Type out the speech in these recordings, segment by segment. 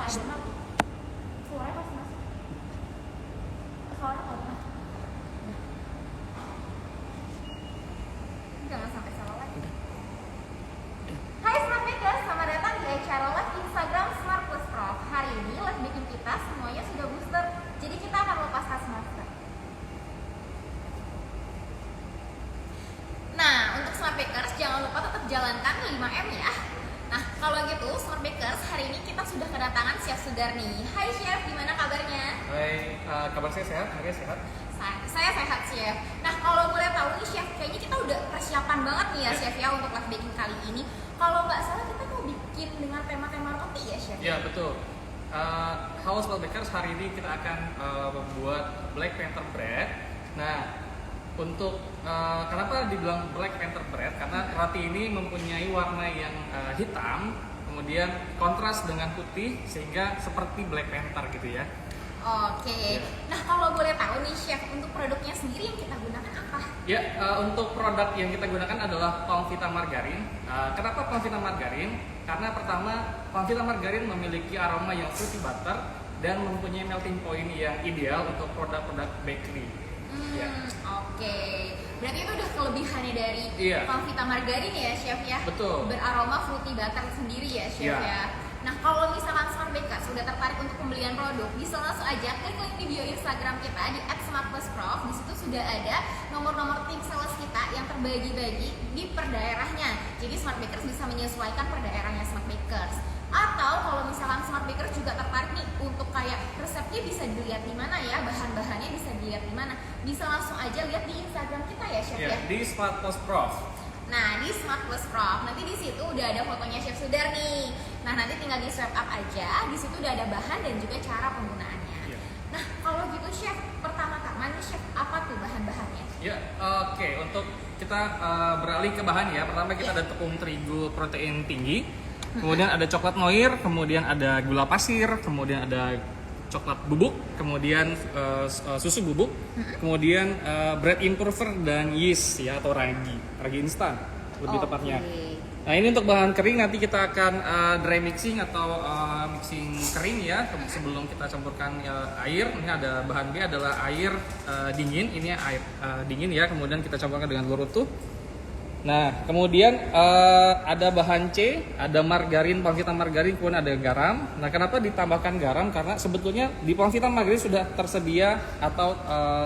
ada mati. Suaranya masih masuk. Suara nggak pernah. Jangan sampai salah lagi. Hai Smart Makers, selamat datang di acara live Instagram Smart Plus Prof. Hari ini live bikin kita semuanya sudah booster, jadi kita akan lepas tas masker. Nah, untuk Smart Makers jangan lupa tetap jalankan 5M ya. Nah, kalau gitu Smart Makers hari ini kita sudah kedatangan Chef Sudar nih. Hai Chef, gimana kabarnya? Hai, kabar saya sehat, harga sehat. Saya sehat Chef. Nah, kalau boleh tahu nih Chef, kayaknya kita udah persiapan banget nih ya Chef ya untuk live baking kali ini. Kalau nggak salah kita mau bikin dengan tema-tema roti ya Chef? Ya betul. Halo Smart Bakers, hari ini kita akan membuat Black Panther Bread. Nah, untuk kenapa dibilang Black Panther Bread? Karena roti ini mempunyai warna yang hitam, kemudian kontras dengan putih sehingga seperti Black Panther gitu ya. Oke. Nah, kalau boleh tahu nih Chef, untuk produknya sendiri yang kita gunakan apa? Ya, untuk produk yang kita gunakan adalah Pamvita Margarin. Kenapa Pamvita Margarin? Karena pertama, Pamvita Margarin memiliki aroma yang fruity butter dan mempunyai melting point yang ideal untuk produk-produk bakery. Ya. Oke. Berarti itu udah kelebihannya dari Pamvita Margarin ya Chef ya? Betul. Beraroma fruity butter sendiri ya Chef ya? Nah, kalau misalkan Smart Bakers sudah tertarik untuk pembelian produk, bisa langsung aja klik link di bio Instagram kita di @smartplusprof. Di situ sudah ada nomor-nomor tim sales kita yang terbagi-bagi di per daerahnya. Jadi Smart Bakers bisa menyesuaikan per daerahnya Smart Bakers. Atau kalau misalkan Smart Bakers juga tertarik nih untuk kayak resepnya bisa dilihat di mana ya, bahan-bahannya bisa dilihat di mana. Bisa langsung aja lihat di Instagram kita ya Chef ya. Di Smart Plus Prof. Nah, di Smart Plus Prof, nanti di situ udah ada fotonya Chef Sudar nih. Nah, nanti tinggal di swipe up aja. Di situ udah ada bahan dan juga cara penggunaannya. Nah, kalau gitu Chef, pertama-tama nih Chef, apa tuh bahan-bahannya? Oke. Untuk kita beralih ke bahan ya. Pertama kita ada tepung terigu protein tinggi, kemudian ada coklat noir, kemudian ada gula pasir, kemudian ada coklat bubuk, kemudian susu bubuk, kemudian bread improver dan yeast ya atau ragi instan lebih tepatnya. Nah, ini untuk bahan kering nanti kita akan dry mixing atau mixing kering ya sebelum kita campurkan air. Ini ada bahan B adalah air dingin, ini air dingin ya, kemudian kita campurkan dengan telur utuh. Nah, kemudian ada bahan C, ada margarin, Pamvita Margarin, kemudian ada garam. Nah, kenapa ditambahkan garam? Karena sebetulnya di Pamvita Margarin sudah tersedia atau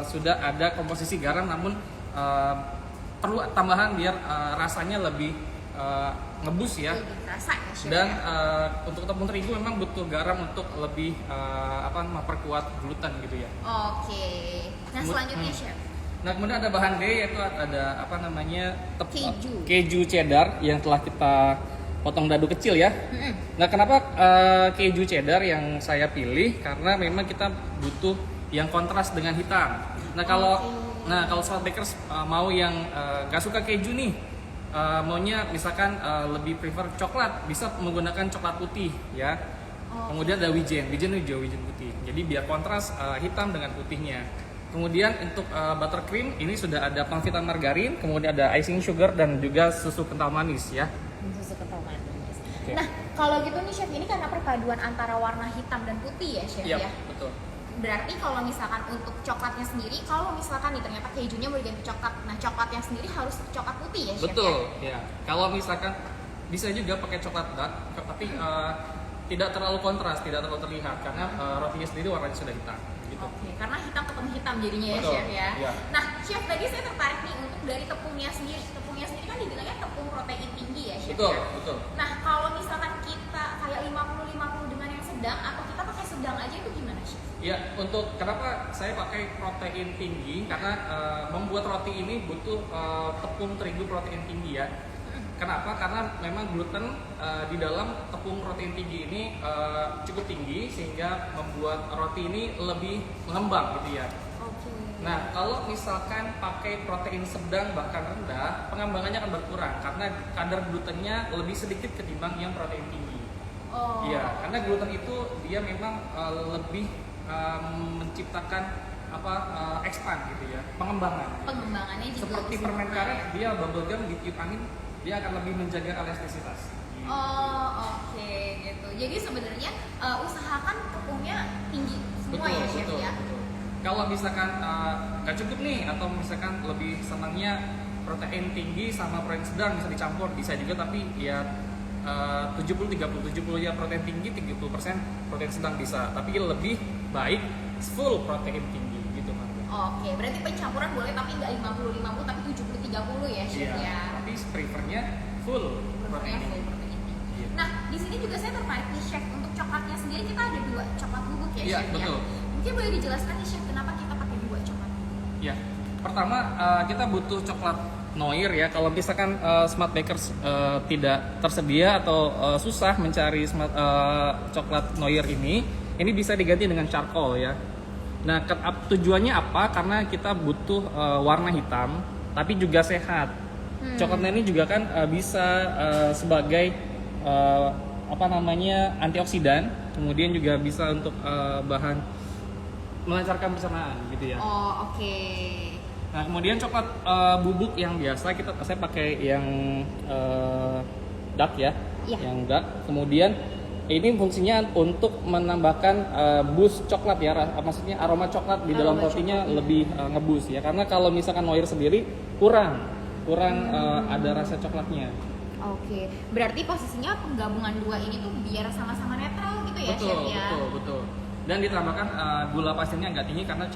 sudah ada komposisi garam, namun perlu tambahan biar rasanya lebih ngebus ya. Lebih terasa ya Chef. Dan untuk tepung terigu memang butuh garam untuk lebih memperkuat gluten gitu ya. Oke. Nah, selanjutnya Chef. Nah, kemudian ada bahan D yaitu ada Keju cheddar yang telah kita potong dadu kecil ya. Nah, kenapa keju cheddar yang saya pilih? Karena memang kita butuh yang kontras dengan hitam. Nah, kalau Smart Bakers mau yang gak suka keju nih, maunya misalkan lebih prefer coklat, bisa menggunakan coklat putih ya. Kemudian ada wijen hijau, wijen putih. Jadi biar kontras hitam dengan putihnya. Kemudian untuk buttercream ini sudah ada Pamvita Margarin, kemudian ada icing sugar dan juga susu kental manis ya. Susu kental manis. Okay. Nah, kalau gitu nih Chef, ini karena perpaduan antara warna hitam dan putih ya Chef ya. Betul. Berarti kalau misalkan untuk coklatnya sendiri, kalau misalkan nih ternyata kejunya mau diganti coklat, nah coklatnya sendiri harus coklat putih ya Chef Betul, ya. Kalau misalkan bisa juga pakai coklat dark, tapi tidak terlalu kontras, tidak terlalu terlihat karena rotinya sendiri warnanya sudah hitam. Gitu. Oke, karena hitam ketemu hitam jadinya ya Chef ya. Nah, Chef tadi saya tertarik nih untuk dari tepungnya sendiri. Tepungnya sendiri kan dibilangnya tepung protein tinggi ya Chef ya. Betul. Nah, kalau misalkan kita kayak 50-50 dengan yang sedang atau kita pakai sedang aja itu gimana Chef? Ya, untuk kenapa saya pakai protein tinggi? Karena membuat roti ini butuh tepung terigu protein tinggi ya. Kenapa? Karena memang gluten di dalam tepung protein tinggi ini cukup tinggi sehingga membuat roti ini lebih mengembang gitu ya. Nah, kalau misalkan pakai protein sedang bahkan rendah, pengembangannya akan berkurang karena kadar glutennya lebih sedikit ketimbang yang protein tinggi. Iya, karena gluten itu dia memang lebih menciptakan expand gitu ya, pengembangannya juga seperti permen karet, dia bubble gum ditiup angin, dia akan lebih menjaga elastisitas. Oh, oke gitu. Jadi sebenarnya usahakan tepungnya tinggi semua ya chef ya. Betul. Kalau misalkan nggak cukup nih, atau misalkan lebih senangnya protein tinggi sama protein sedang bisa dicampur, bisa juga, tapi ya 70-30, 70 ya protein tinggi, 30% protein sedang bisa, tapi lebih baik full protein tinggi gitu Marga. Oke, berarti pencampuran boleh tapi nggak 50-50 tapi 70-30 ya chef Iya, ya. tapi prefernya full protein Full tinggi. protein tinggi. Iya. Nah, di sini juga saya tertarik nih chef, untuk coklatnya sendiri kita ada 2 coklat bubuk ya Iya, chef betul. ya. Mungkin boleh dijelaskan nih chef kenapa kita pakai 2 coklat bubuk? Ya, pertama kita butuh coklat Noir ya. Kalau misalkan Smart Bakers tidak tersedia atau susah mencari coklat Noir ini bisa diganti dengan charcoal ya. Nah, tujuannya apa? Karena kita butuh warna hitam, tapi juga sehat. Coklatnya ini juga kan bisa sebagai antioksidan, kemudian juga bisa untuk bahan melancarkan pencernaan gitu ya. Oh, oke. Nah, kemudian coklat bubuk yang biasa saya pakai yang dark ya, Iya. yang dark. Kemudian ini fungsinya untuk menambahkan boost coklat ya, maksudnya aroma coklat di dalam Aroma rotinya coklat, iya. lebih ngeboost ya. Karena kalau misalkan Noir sendiri kurang ada rasa coklatnya. Oke, berarti posisinya penggabungan 2 ini tuh biar sama-sama netral gitu ya chef ya. Betul. Dan ditambahkan gula pasirnya nggak tinggi karena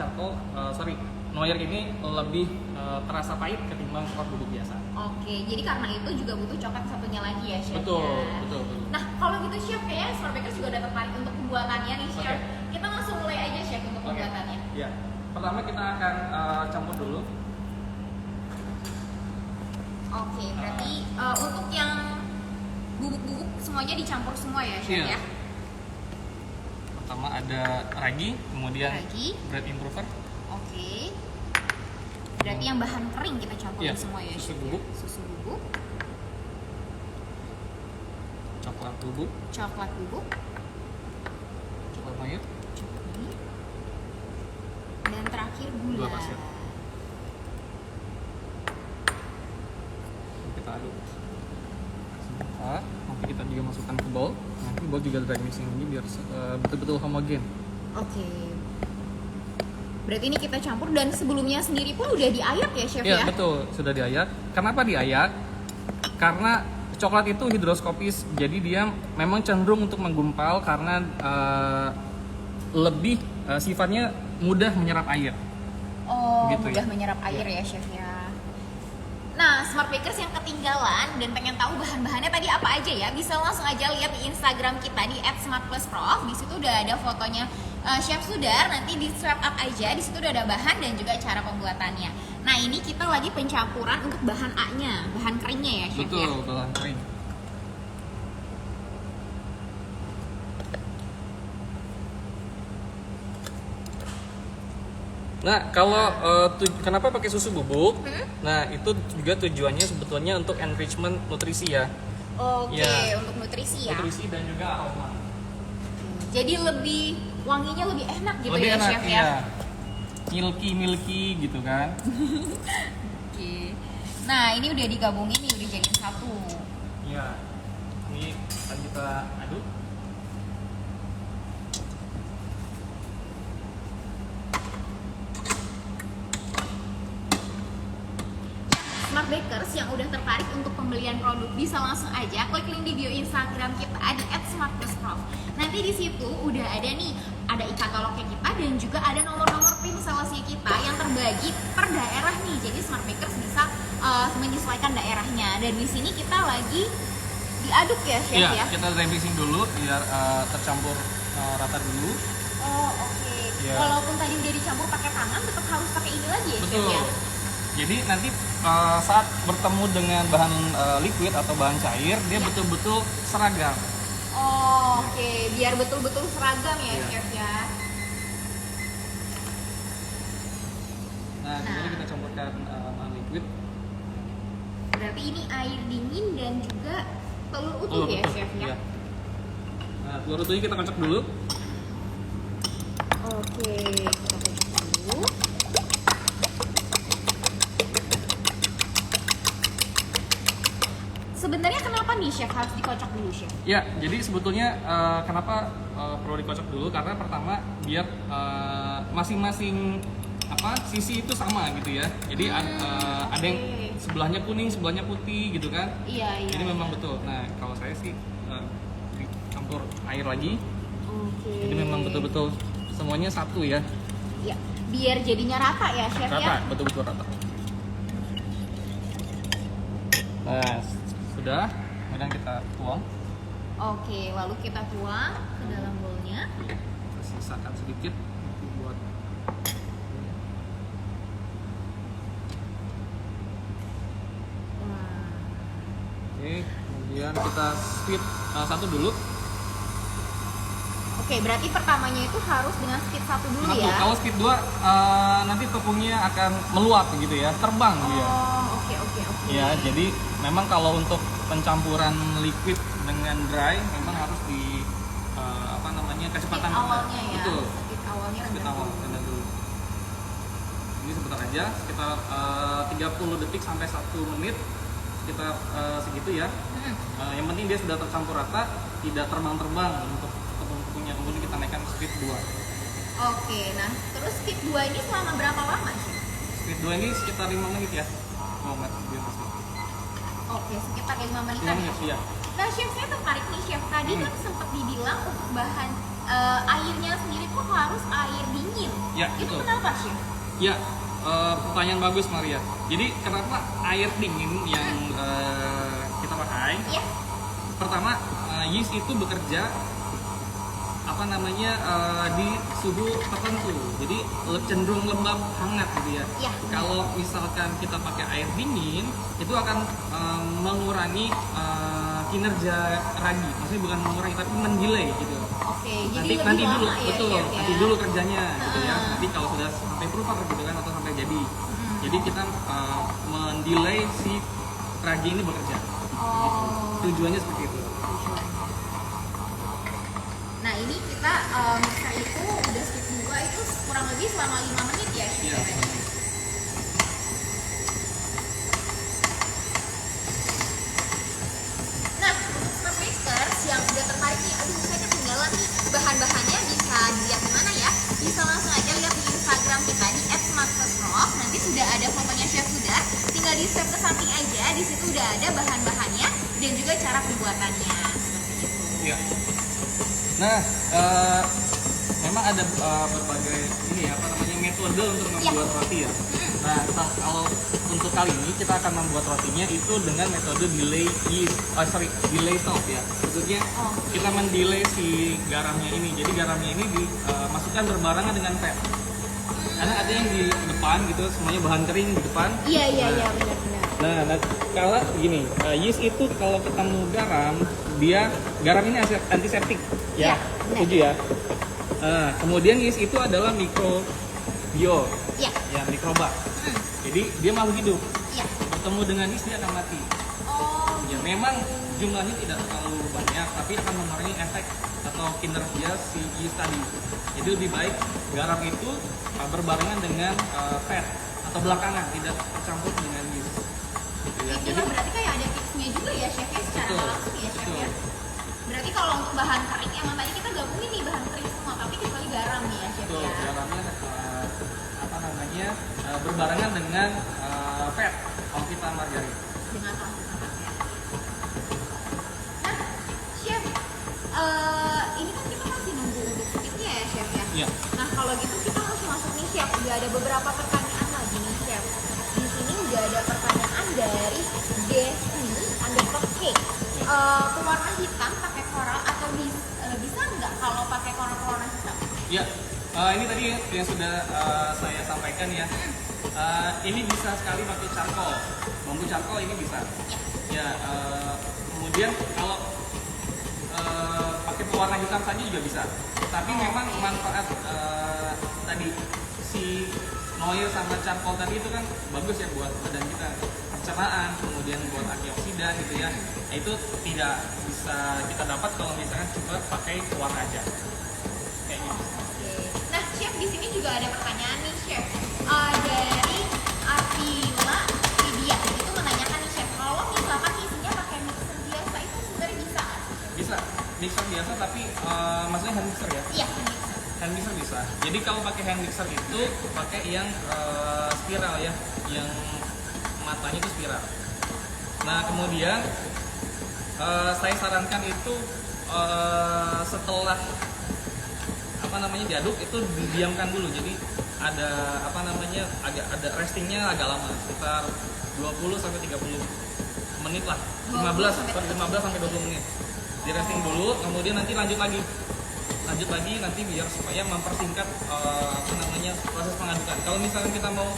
Noir ini lebih terasa pahit ketimbang coklat bubuk biasa. Oke, jadi karena itu juga butuh coklat satunya lagi ya chef Betul. ya. Nah, kalau gitu chef kayaknya Smart Bakers juga udah tertarik untuk pembuatannya nih chef. Oke. Kita langsung mulai aja chef untuk pembuatannya. Ya. Pertama kita akan campur dulu. Oke, berarti untuk yang bubuk-bubuk semuanya dicampur semua ya chef Iya. ya. Pertama ada ragi, kemudian Ragi. bread improver, Oke. Berarti yang bahan kering kita campurin Iya, semua ya susu chef bubuk. ya. Susu bubuk, coklat bubuk, coklat bubuk, coklat Noir, ini, dan terakhir gula. Gula pasir. Kita aduk sebentar. Nanti kita juga masukkan ke bowl. Nanti bowl juga dry mixing lagi biar betul-betul homogen. Oke. Berarti ini kita campur, dan sebelumnya sendiri pun udah diayak ya chef Iya, ya? betul, sudah diayak. Kenapa diayak? Karena coklat itu hidroskopis, jadi dia memang cenderung untuk menggumpal karena lebih sifatnya mudah menyerap air. Oh, Gitu mudah ya. menyerap air ya chef ya. Nah, Smart Bakers yang ketinggalan dan pengen tahu bahan-bahannya tadi apa aja ya, bisa langsung aja lihat di Instagram kita di @smartplusprof. Di situ udah ada fotonya Chef Sudar, nanti di swipe up aja, di situ udah ada bahan dan juga cara pembuatannya. Nah, ini kita lagi pencampuran untuk bahan A-nya, bahan keringnya ya chef ya. Betul, bahan kering. Nah, kalau kenapa pakai susu bubuk? Nah, itu juga tujuannya sebetulnya untuk enrichment nutrisi ya. Oke, Ya. untuk nutrisi ya. Nutrisi dan juga aroma. Jadi lebih wanginya lebih enak gitu Lebih ya enak, chef ya. iya. Milky gitu kan. Oke. Nah, ini udah digabungin nih, udah jadiin satu. Iya. Ini akan kita aduk. Smart Bakers yang udah tertarik untuk pembelian produk bisa langsung aja klik link di bio Instagram kita di @smartplusprof. Nanti di situ udah ada nih, ada e-katalognya kita dan juga ada nomor-nomor PIN instalasi kita yang terbagi per daerah nih. Jadi Smart Bakers bisa menyesuaikan daerahnya. Dan di sini kita lagi diaduk ya, chef Iya, ya. kita dry mixing dulu biar tercampur rata dulu. Oh, oke. Iya. Walaupun tadi udah dicampur pakai tangan, tetap harus pakai ini lagi ya, chef Betul. ya. Jadi nanti saat bertemu dengan bahan liquid atau bahan cair, dia Iya. betul-betul seragam. Oh, oke. Biar betul-betul seragam ya, Iya. chef ya. Nah, kemudian kita campurkan bahan liquid. Berarti ini air dingin dan juga telur utuh ya, betul. chef ya. Iya. Nah, telur utuhnya kita kocok dulu. Oke, kita kocok dulu. Sebenarnya kenapa nih chef harus dikocok dulu chef? Ya, jadi sebetulnya kenapa perlu dikocok dulu? Karena pertama biar masing-masing sisi itu sama gitu ya. Jadi ada yang sebelahnya kuning, sebelahnya putih gitu kan. Iya. Jadi memang betul. Nah, kalau saya sih dicampur air lagi. Oke. Jadi memang betul-betul semuanya satu ya. Ya, biar jadinya rata ya chef ya. Rata, betul-betul rata. Nah, sudah. Kemudian kita tuang. Oke, lalu kita tuang ke dalam bowlnya. Kita sisakan sedikit buat. Wah. Oke, kemudian kita speed satu dulu. Oke, berarti pertamanya itu harus dengan speed 1 dulu Satu. ya. Kalau speed 2 nanti tepungnya akan meluap gitu ya, terbang dia. Oh, oke. Ya, jadi memang kalau untuk pencampuran liquid dengan dry memang harus di kecepatan Speed awalnya ya. Betul. Speed awalnya Speed rendah awal dulu. rendah dulu. Ini sebentar aja, sekitar 30 detik sampai 1 menit kita segitu ya. Yang penting dia sudah tercampur rata, tidak terbang-terbang untuk tepung-tepungnya. Kemudian kita naikkan speed 2. Oke, nah terus speed 2 ini selama berapa lama sih? Speed 2 ini sekitar 5 menit ya. Oke, sekitar 5 menitan 5 ya. menit ya. Nah, chef saya tertarik nih chef. Tadi kan sempat dibilang untuk bahan airnya sendiri tuh harus air dingin. Ya, Itu betul. kenapa chef? Ya, pertanyaan bagus Maria. Jadi kenapa air dingin yang kita pakai? Iya. Pertama, yeast itu bekerja di suhu tertentu. Jadi cenderung lembab hangat gitu ya. Iya. Kalau misalkan kita pakai air dingin, itu akan mengurangi kinerja ragi. Maksudnya bukan mengurangi tapi mendelay gitu. Oke, jadi Nanti lebih dulu, lama ya, betul. chef ya? Nanti dulu kerjanya gitu ya. Nanti kalau sudah sampai proper gitu kan atau sampai jadi. Jadi kita mendelay si ragi ini bekerja. Oh. Tujuannya seperti itu. Nah, ini kita mixer itu udah speed 2 itu kurang lebih selama 5 menit ya, chef? Iya. Nah, untuk smart bakers yang udah tertarik nih, aduh saya ketinggalan nih bahan-bahannya, bisa dilihat di mana ya? Bisa langsung aja lihat di Instagram kita di @smartplusprof. Nanti sudah ada fotonya chef sudah, tinggal di save ke samping aja. Di situ udah ada bahan-bahannya dan juga cara pembuatannya. Seperti itu. Iya. Nah, memang ada berbagai metode untuk membuat roti ya. Nah, kalau untuk kali ini kita akan membuat rotinya itu dengan metode delay salt ya. Maksudnya kita mendelay si garamnya ini. Jadi garamnya ini dimasukkan berbarengan dengan fat. Karena ada yang di depan gitu, semuanya bahan kering di depan. Iya, benar-benar. Nah, kalau gini, yeast itu kalau ketemu garam, garam ini antiseptik ya, setuju ya. Kemudian yeast itu adalah mikrobio, Iya. ya mikroba. Jadi dia makhluk hidup. Iya. Bertemu dengan yeast dia akan mati. Oh. Ya memang jumlahnya tidak terlalu banyak, tapi akan mengurangi efek atau kinerja si yeast tadi. Jadi lebih baik garam itu berbarengan dengan fat atau belakangan, tidak tercampur dengan yeast. Gitu ya. Itu berarti kayak ada tipsnya juga ya chef ya, secara Betul, langsung ya chef betul. ya. Berarti kalau untuk bahan kering emang tadi kita gabungin nih bahan kering semua, tapi kecuali garam nih ya chef Betul, ya. garamnya berbarengan dengan fat, kalau kita margarin. Dengan saus ya. Nah, chef, ini kan kita masih nunggu untuk speednya ya chef ya. Iya. Nah kalau gitu kita langsung masuk nih chef. Udah ada beberapa pertanyaan lagi nih chef. Di sini udah ada pertanyaan dari Destiny_cake. Pewarna hitam pakai coral atau bisa nggak kalau pakai coral hitam? Ya, ini tadi yang sudah saya sampaikan ya. Ini bisa sekali pakai charcoal, bambu charcoal ini bisa. Ya, kemudian kalau pakai pewarna hitam saja juga bisa. Tapi memang manfaat tadi si Noir sama charcoal tadi itu kan bagus ya buat badan kita, pencernaan, kemudian buat antioksidan gitu ya. Nah, itu tidak bisa kita dapat kalau misalkan coba pakai pewarna aja. Kayak gitu. Oke. Nah, chef di sini juga ada pertanyaan nih, chef. Dari Atila Vidya itu menanyakan nih, chef, kalau misalkan isinya pakai mixer mixer biasa tapi maksudnya hand mixer ya? Iya. Hand mixer bisa. Jadi kalau pakai hand mixer itu pakai yang spiral ya, yang matanya itu spiral. Nah kemudian saya sarankan itu setelah diaduk itu didiamkan dulu. Jadi ada agak ada restingnya agak lama, sekitar 20 sampai 30 menit lah. 15 sampai 20 menit. Di resting dulu, kemudian nanti lanjut lagi nanti biar supaya mempersingkat proses pengadukan. Kalau misalnya kita mau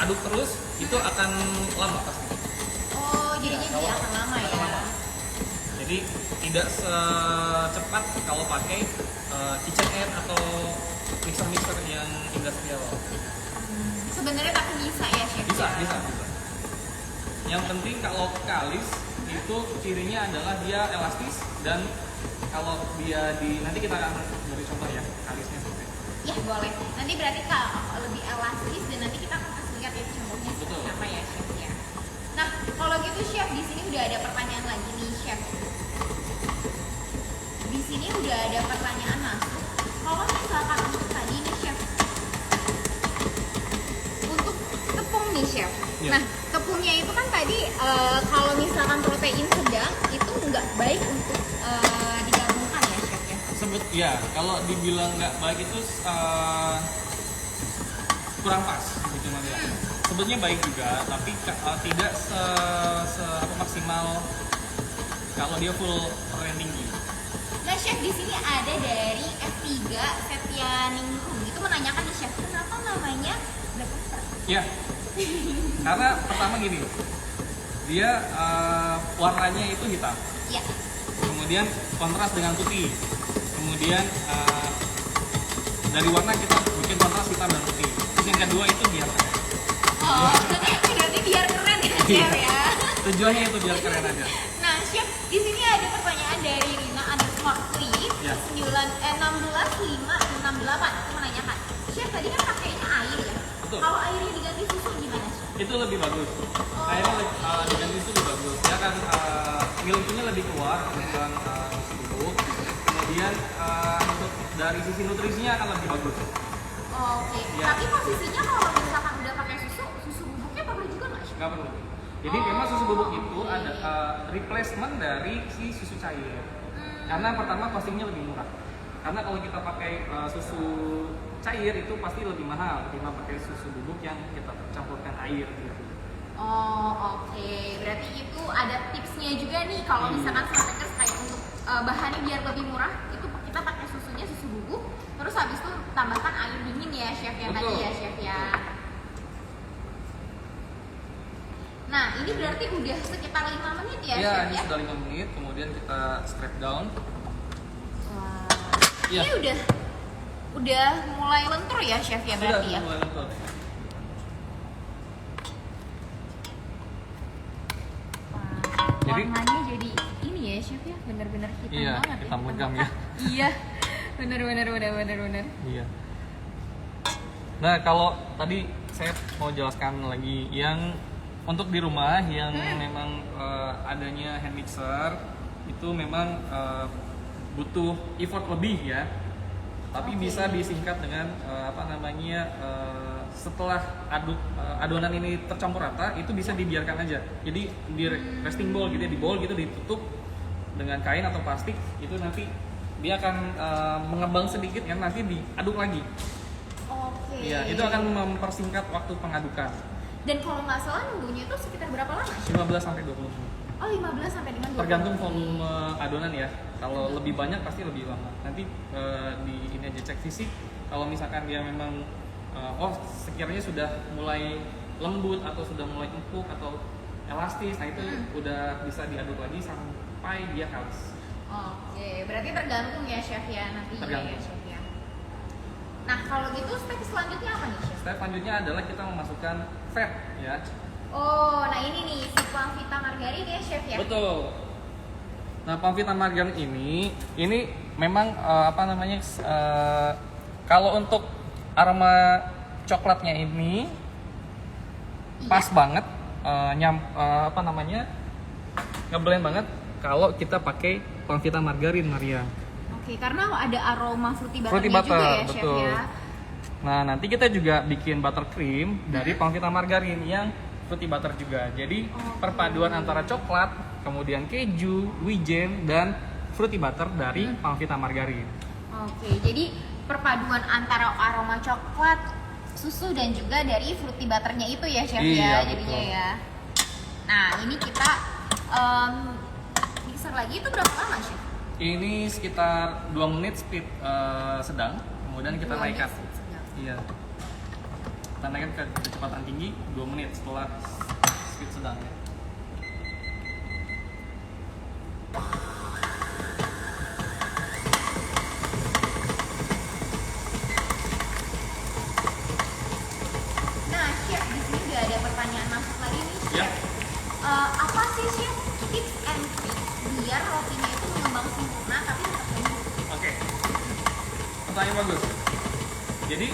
aduk terus itu akan lama pasti. Oh, jadinya jadi akan lama ya. Jadi tidak secepat kalau pakai KitchenAid atau mixer yang industrial. Sebenarnya tapi bisa ya chef. Bisa. Yang penting kalau kalis itu cirinya adalah dia elastis, dan kalau dia nanti kita akan beri contoh ya kalisnya seperti itu. Ya boleh. Nanti berarti kalau lebih elastis dan nanti kita akan kasih lihat ya contohnya seperti apa ya chef ya. Nah kalau gitu chef, di sini udah ada pertanyaan lagi nih chef. Di sini udah ada pertanyaan masuk. Kalau misalkan untuk tadi nih chef, untuk tepung nih chef. Ya. Nah tepungnya itu kan tadi kalau misalkan protein sedang itu nggak baik untuk digabungkan ya chef ya. Kalau dibilang nggak baik itu kurang pas gitu ya. Sebetulnya baik juga, tapi tidak maksimal kalau dia full protein tinggi. Nah chef, di sini ada dari F3 Setianingrum itu menanyakan nih chef, kenapa namanya black pepper? Ya, karena pertama gini, dia warnanya itu hitam, Ya. kemudian kontras dengan putih, kemudian dari warna kita bikin kontras hitam dan putih. Terus yang kedua itu biar keren. Oh, berarti biar keren ya chef ya. Tujuannya itu biar keren aja. Nah chef, di sini ada pertanyaan dari Rina_Kli Ya. 16568 itu menanyakan, chef tadi kan pakainya air ya. Betul. Kalau airnya diganti susu gimana chef? Itu lebih bagus. Akhirnya diganti itu lebih bagus. Dia akan milknya lebih keluar ketimbang susu bubuk. Kemudian untuk dari sisi nutrisinya akan lebih bagus. Oke. Ya. Tapi posisinya kalau misalkan udah pakai susu bubuknya perlu juga nggak chef? Nggak perlu. Jadi memang susu bubuk itu Oke. ada replacement dari si susu cair. Karena pertama costingnya lebih murah. Karena kalau kita pakai susu cair itu pasti lebih mahal ketimbang pakai susu bubuk yang kita campurkan air gitu. Oh oke, berarti itu ada tipsnya juga nih kalau misalkan snackers kayak untuk bahannya biar lebih murah itu kita pakai susunya susu bubuk, terus habis itu tambahkan air dingin ya chef yang tadi ya chef ya. Nah ini berarti udah sekitar 5 menit ya chef Ini ya? sudah 5 menit, kemudian kita strap down. Wah. Ya. Ini udah mulai lentur ya chef ya berarti ya? Sudah mulai lentur. Jadi- Warnanya jadi ini ya chef ya, bener-bener hitam Iya, banget hitam legam ya. Iya, bener-bener. Iya. Nah, kalau tadi saya mau jelaskan lagi yang untuk di rumah yang memang adanya hand mixer itu memang butuh effort lebih ya. Tapi Oke. bisa disingkat dengan setelah adonan ini tercampur rata itu bisa dibiarkan aja. Jadi di resting bowl gitu ya, di bowl gitu ditutup dengan kain atau plastik, itu nanti dia akan mengembang sedikit kan, nanti diaduk lagi. Oke. Iya, itu akan mempersingkat waktu pengadukan. Dan kalau nggak salah nunggunya itu sekitar berapa lama? 15 sampai 20 menit. Oh 15 sampai dengan 20 Tergantung menit. volume adonan ya. Kalau lebih banyak pasti lebih lama. Nanti di ini aja cek fisik. Kalau misalkan dia memang sekiranya sudah mulai lembut atau sudah mulai empuk atau elastis, nah itu udah bisa diaduk lagi sampai dia kalis. Oke, berarti tergantung ya chef ya nantinya Tergantung. ya chef ya. Nah kalau gitu step selanjutnya apa nih chef? Step selanjutnya adalah kita memasukkan fat ya. Oh, nah ini nih si Plavita Margarin ya chef ya? Betul. Nah, Plavita Margarin ini memang kalau untuk aroma coklatnya ini pas banget ngeblend banget kalau kita pakai Pangvita margarin, Maria. Oke, karena ada aroma fruity Fruity butternya juga butter, ya, chef betul. ya. Nah, nanti kita juga bikin buttercream dari Pangvita margarin yang fruity butter juga. Jadi perpaduan antara coklat, kemudian keju, wijen, dan fruity butter dari Pangvita margarin. Oke, jadi perpaduan antara aroma coklat, susu dan juga dari fruity butternya itu ya, chef Iya, ya, jadinya betul. ya. Nah, ini kita mixer lagi itu berapa lama, chef? Ini sekitar 2 menit speed sedang, kemudian kita 2 menit naikkan. sedang. Iya. Kita naikkan ke kecepatan tinggi 2 menit setelah speed sedang ya. Nah, chef, di sini udah ada pertanyaan masuk lagi nih, chef. Ya. Apa sih, chef, tips and tricks biar rotinya itu mengembang sempurna tapi tetap lembut? Oke. Pertanyaan bagus. Jadi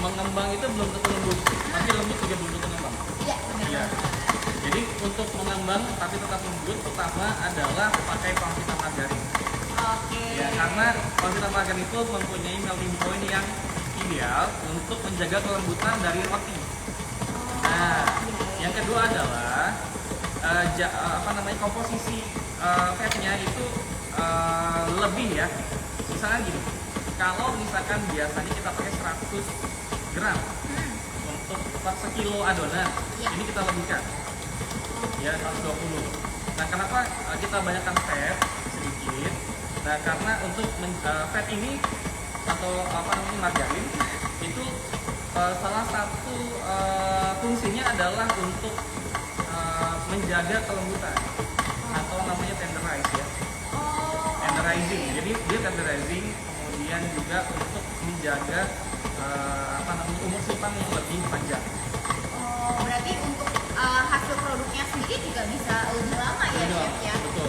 mengembang itu belum tentu lembut, tapi lembut juga belum tentu mengembang. Iya, benar. Iya. Jadi untuk mengembang tapi tetap lembut, pertama adalah pakai Pangvita margarin. Oke. Ya, karena Pangvita margarin itu mempunyai melting point yang ideal untuk menjaga kelembutan dari roti. Nah, yang kedua adalah komposisi fatnya itu lebih ya. Misalnya gini, kalau misalkan biasanya kita pakai 100 gram untuk per sekilo adonan, Ya. ini kita lebihkan ya 120. Nah, kenapa kita banyakkan fat sedikit? Nah, karena untuk fat ini atau margarin itu salah satu fungsinya adalah untuk menjaga kelembutan atau namanya tenderize ya. Tenderizing. Jadi dia tenderizing, kemudian juga untuk menjaga umur simpan yang lebih panjang. Oh, berarti untuk hasil produknya sendiri juga bisa lebih lama ya, Betul, chef ya? betul.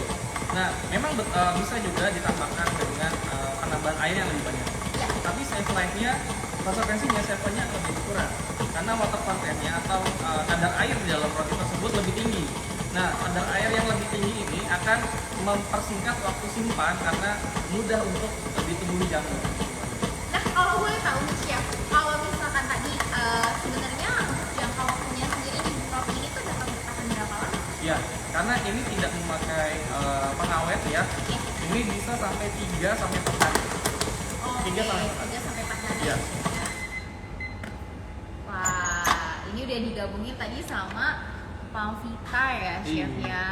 Nah, memang bisa juga ditambahkan dengan penambahan air yang lebih banyak. Ya. Tapi shelf life-nya, konsekuensinya shelf life-nya lebih kurang karena water content-nya atau kadar air di dalam roti tersebut lebih tinggi. Nah, kadar air yang lebih tinggi ini akan mempersingkat waktu simpan karena mudah untuk ditumbuhi jamur. Nah, kalau boleh tahu nih, chef, kalau misalkan tadi sebenarnya untuk jangka waktunya sendiri di roti ini tuh dapat bertahan berapa lama? Ya, karena ini tidak memakai pengawet ya. Ya. Ini bisa sampai 3 sampai 4 hari. Oke, 3 sampai 4 hari. 3 sampai 4 hari. Iya. Chef, ya. Wah, ini udah digabungin tadi sama Pangvita ya, chef Iya. ya.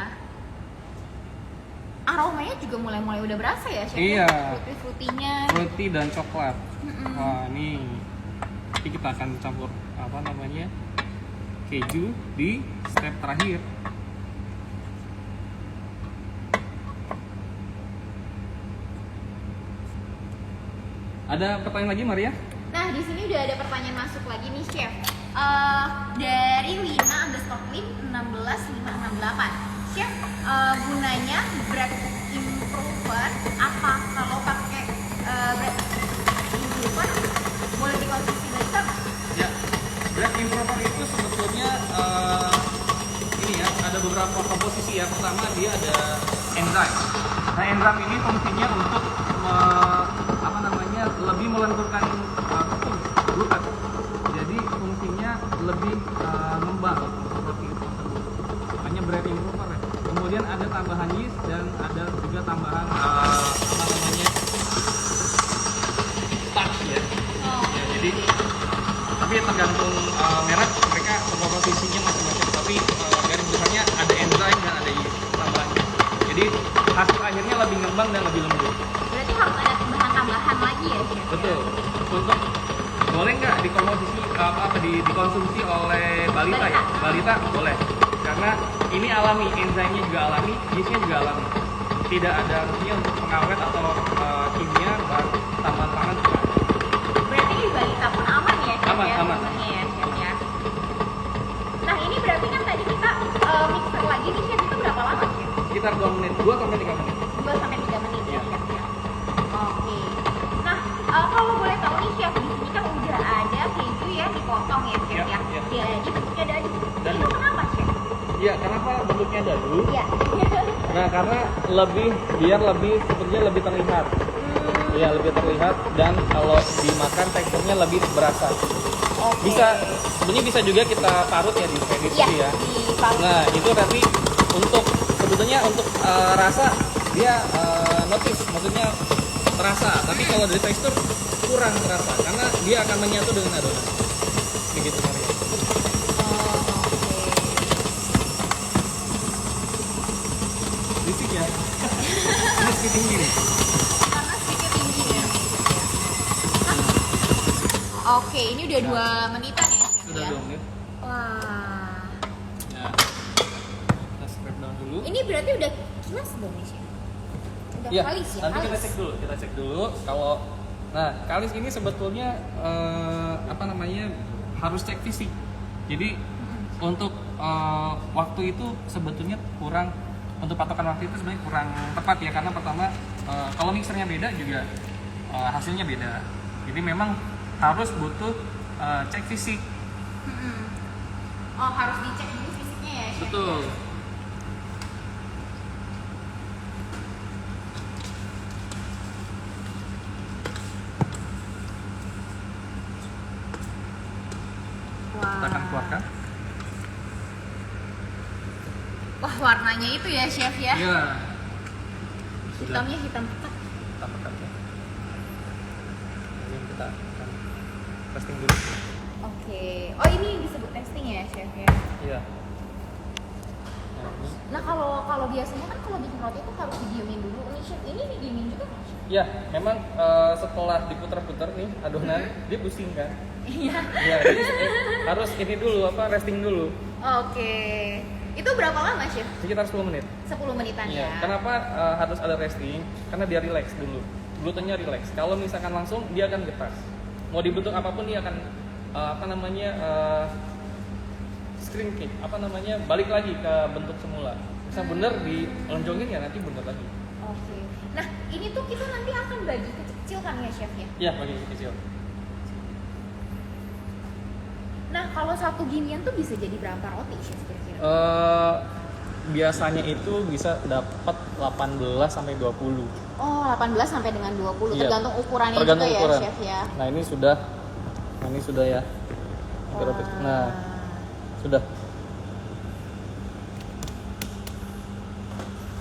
Aromanya juga mulai udah berasa ya, chef? Iya. Fruity-fruitinya. Roti dan coklat. Mm-mm. Wah, ini kita akan campur keju di step terakhir. Ada pertanyaan lagi, Maria? Nah, di sini udah ada pertanyaan masuk lagi nih, chef. Dari Lina_Lim 16568. Chef, gunanya bread improver apa kalau pakai bread improver boleh dikonsumsi balita nggak? Ya, bread improver itu sebetulnya ini ya, ada beberapa komposisi ya. Pertama dia ada enzim. Nah, enzim ini fungsinya untuk lebih melenturkan tepung gluten. Jadi fungsinya lebih ngembang seperti itu tersebut. Makanya bread improver ya. Kemudian ada tambahan yeast dan ada juga tambahan starch ya. Ya, jadi tapi tergantung merek, mereka komposisinya macam-macam, tapi garis besarnya ada enzim dan ada yeast tambahannya. Jadi hasil akhirnya lebih ngembang dan lebih lembut. Berarti harus ada tambahan lagi ya, chef? Betul. Untuk boleh nggak dikonsumsi oleh balita ya? Balita boleh. Karena ini alami, enzimnya juga alami, yeastnya juga alami. Tidak ada fungsinya untuk pengawet atau kimia tambahan pangan juga. Berarti di balita pun aman ya, chef? Aman, ya, aman. sebenarnya ya, chef ya. Nah, ini berarti kan tadi kita mixer lagi nih, chef, itu berapa lama, chef? Sekitar 2 menit, 2 sampai 3 menit. 2 sampai 3 menit ya, Iya. chef ya. Oke. Nah, kalau boleh tahu nih, chef, di sini kan udah ada keju ya dipotong ya, chef Iya, ya. iya. Jadi bentuknya dadu. Dadu. Itu kenapa, chef? Iya, kenapa bentuknya dadu? Iya. Nah, karena biar lebih sepertinya lebih terlihat. Iya, lebih terlihat dan kalau dimakan teksturnya lebih berasa. Oke. Sebenarnya bisa juga kita parut ya di sandwich Iya, ya. diparut. Nah, itu tapi sebetulnya untuk rasa dia notice, maksudnya terasa. Tapi kalau dari tekstur kurang terasa karena dia akan menyatu dengan adonan. Begitu Maria. Oh, oke. Berisik ya. Ini sedikit tinggi nih. Karena sedikit tinggi ya. Oke, ini udah 2 menitan ya, Chef Sudah ya? 2 menit. Wah. Ya. Kita scrape down dulu. Ini berarti udah kilas dong nih, Chef? Udah Iya, kalis ya? nanti kita Kalis. cek dulu kalau kalis ini sebetulnya harus cek fisik. Jadi untuk waktu itu sebetulnya kurang, untuk patokan waktu itu sebenarnya kurang tepat ya, karena pertama kalau mixernya beda juga hasilnya beda. Jadi memang harus butuh cek fisik. Oh, harus dicek dulu fisiknya ya, Chef? Betul. Wah. Kita akan keluarkan. Wah, warnanya itu ya, Chef ya? Iya. Sudah. Hitamnya hitam pekat. Kita pekat ya. Ini kita akan testing dulu. Oke. Oh, ini disebut testing ya, Chef ya? Iya. Nah, ini. Nah, kalau biasanya kan kalau bikin roti itu harus didiemin dulu. Ini Chef, ini didiemin juga kan, Chef? Ya, memang setelah diputar-putar nih adonan, dia pusing kan? Iya. Ya, jadi harus ini dulu resting dulu. Oke. Itu berapa lama, Chef? Sekitar 10 menit. 10 menitan Iya. ya. Kenapa harus ada resting? Karena dia relax dulu. Glutennya relax. Kalau misalkan langsung dia akan getas. Mau dibentuk apapun dia akan screen cake, balik lagi ke bentuk semula. Bisa bener dilonjongin ya nanti bener lagi. Oke. Nah, ini tuh kita nanti akan bagi kecil-kecil kan ya, Chef ya? Iya, bagi kecil. Nah, kalau satu ginian tuh bisa jadi berapa roti, Chef kira-kira? Biasanya itu bisa dapat 18 sampai 20. Oh, 18 sampai dengan 20, Iya. tergantung ukurannya Tergantung juga ukuran. ya, Chef ya. Nah, ini sudah ya. Tiga roti. Nah, sudah.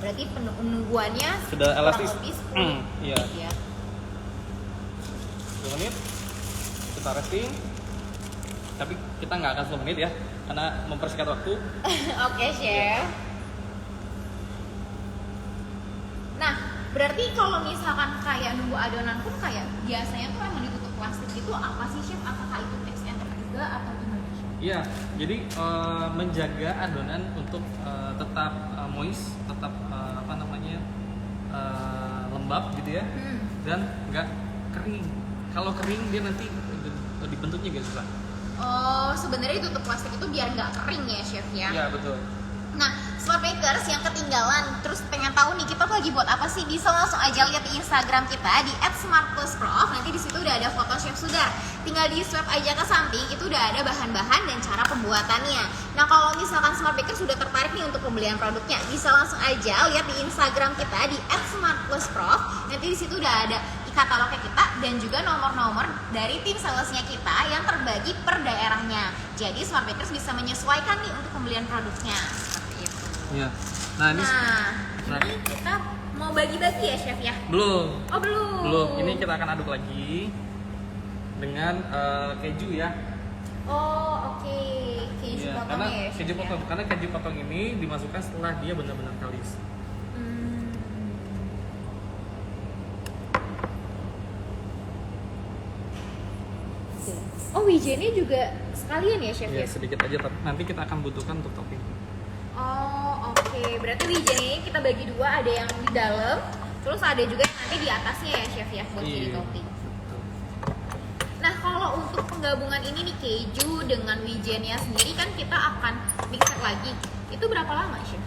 Berarti penungguannya Sudah kurang elastis. lebih 10 Iya. ya. 10 menit. Kita resting. Tapi kita nggak akan 10 menit ya, karena mempersingkat waktu. Oke, Chef. Nah, berarti kalau misalkan kayak nunggu adonan pun kayak biasanya tuh emang ditutup plastik gitu, apa sih, Chef? Apakah itu tips and trick juga atau gimana, Chef? Iya, jadi menjaga adonan untuk tetap moist, tetap lembab gitu ya, dan nggak kering. Kalau kering dia nanti dibentuknya gak susah. Oh, sebenarnya ditutup plastik itu biar nggak kering ya, Chef ya? Iya, betul. Nah, Smart Makers yang ketinggalan terus pengen tahu nih kita tuh lagi buat apa sih, bisa langsung aja lihat di Instagram kita di @smartplusprof. Nanti di situ udah ada foto Chef Sudar. Tinggal di swipe aja ke samping, itu udah ada bahan-bahan dan cara pembuatannya. Nah, kalau misalkan Smart Makers sudah tertarik nih untuk pembelian produknya, bisa langsung aja lihat di Instagram kita di @smartplusprof. Nanti di situ udah ada katalognya kita dan juga nomor-nomor dari tim salesnya kita yang terbagi per daerahnya. Jadi Smart Makers bisa menyesuaikan nih untuk pembelian produknya. Seperti itu. Iya. Nah, Ini kita mau bagi-bagi ya, Chef ya? belum. Oh, belum. Belum. Ini kita akan aduk lagi dengan keju ya. Oh, oke. Keju Iya, potong karena ya, Chef keju ya? potong. Karena keju potong ini dimasukkan setelah dia benar-benar kalis. Hmm. Oke. Oh, wijennya juga sekalian ya, Chef Iya, ya? sedikit aja, tapi nanti kita akan butuhkan untuk topping. Oh, oke. Berarti wijennya ini kita bagi dua, ada yang di dalam, terus ada juga yang nanti di atasnya ya, Chef ya, buat jadi Iya. topping. Nah, kalau untuk penggabungan ini nih, keju dengan wijennya sendiri kan kita akan mixer lagi. Itu berapa lama, Chef?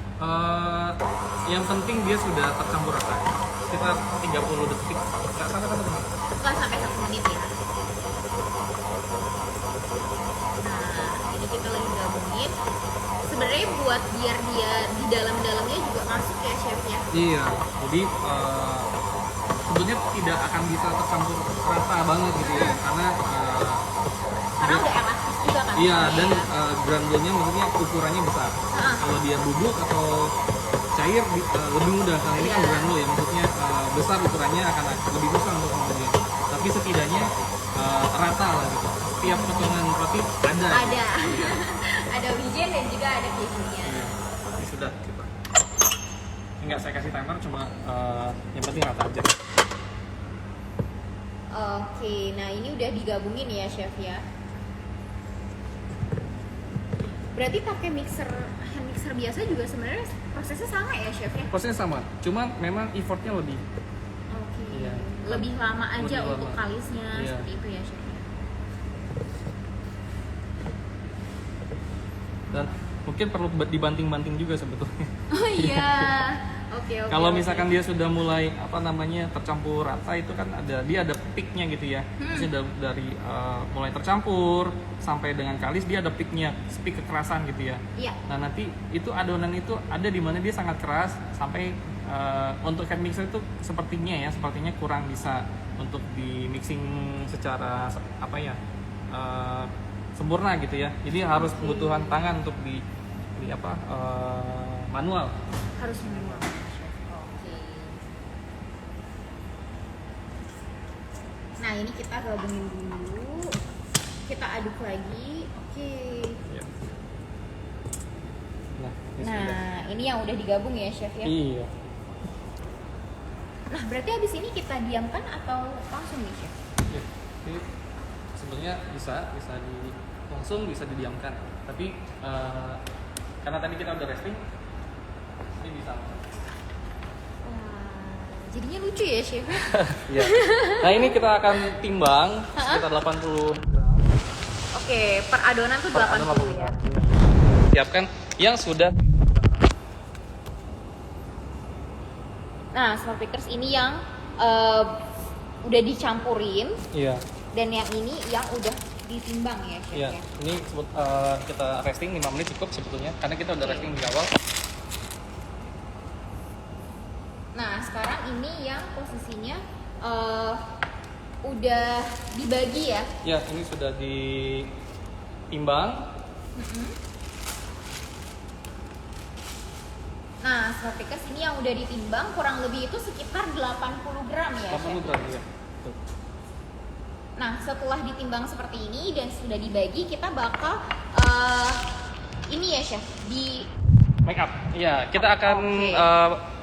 Yang penting dia sudah tercampur rata. Sekitar 30 detik. Nggak sampai 1 menit. Bukan sampai 1 menit ya. Nah, ini kita lagi gabungin. Sebenarnya buat biar dia di dalam-dalamnya juga masuk ya, Chef Iya, jadi sebetulnya tidak akan bisa tercampur rata banget gitu ya, karena Karena udah elastis juga kan. iya, dan granulnya maksudnya ukurannya besar. Kalau dia bubuk atau cair lebih mudah, karena ini kan Iya. granul ya, maksudnya besar ukurannya akan lebih susah untuk kemudian. Tapi setidaknya rata lah gitu. Setiap potongan roti ada. Ada. Ada wijen dan juga ada kejunya. Iya. Ini sudah kita. Enggak, saya kasih timer, cuma yang penting rata aja. Oke, nah ini udah digabungin ya chef ya. Berarti pakai hand mixer biasa juga sebenarnya prosesnya sama ya chef ya? Prosesnya sama, cuma memang effortnya lebih. Oke. Iya. Lebih lama aja Lebih untuk lama. kalisnya Iya. seperti itu ya chef ya. Dan mungkin perlu dibanting-banting juga sebetulnya. Oh iya. Oke. Kalau oke. misalkan dia sudah mulai tercampur rata, itu kan dia ada peaknya gitu ya. Maksudnya dari mulai tercampur sampai dengan kalis dia ada peaknya, peak kekerasan gitu ya. Iya. Nah nanti itu adonan itu ada di mana dia sangat keras sampai untuk hand mixer itu sepertinya kurang bisa untuk di mixing secara sempurna gitu ya. Jadi harus kebutuhan tangan untuk di manual. Harus manual. Oke. Nah, ini kita gabungin dulu. Kita aduk lagi. Oke. Ya. Nah, ini sudah. Nah, ini yang udah digabung ya, chef ya. Iya. Nah, berarti habis ini kita diamkan atau langsung nih, chef? Ya. Jadi sebenarnya langsung bisa didiamkan. Tapi karena tadi kita udah resting, ini bisa. Wah, jadinya lucu ya, chef. Iya. Nah, ini kita akan timbang sekitar 80 gram. Oke, per adonan tuh 80 ya. Siapkan yang sudah. Nah, smart pickers ini yang udah dicampurin Iya. dan yang ini yang udah ditimbang ya, chef Iya. ya. Ini kita resting 5 menit cukup sebetulnya karena kita udah resting di awal. Nah, sekarang ini yang posisinya udah dibagi ya. Ya, ini sudah ditimbang. Nah, smart pickers ini yang udah ditimbang kurang lebih itu sekitar 80 gram ya, 80 chef? gram ya. Tuh. Nah, setelah ditimbang seperti ini dan sudah dibagi, kita bakal ini ya, chef, di Make up. Iya, kita akan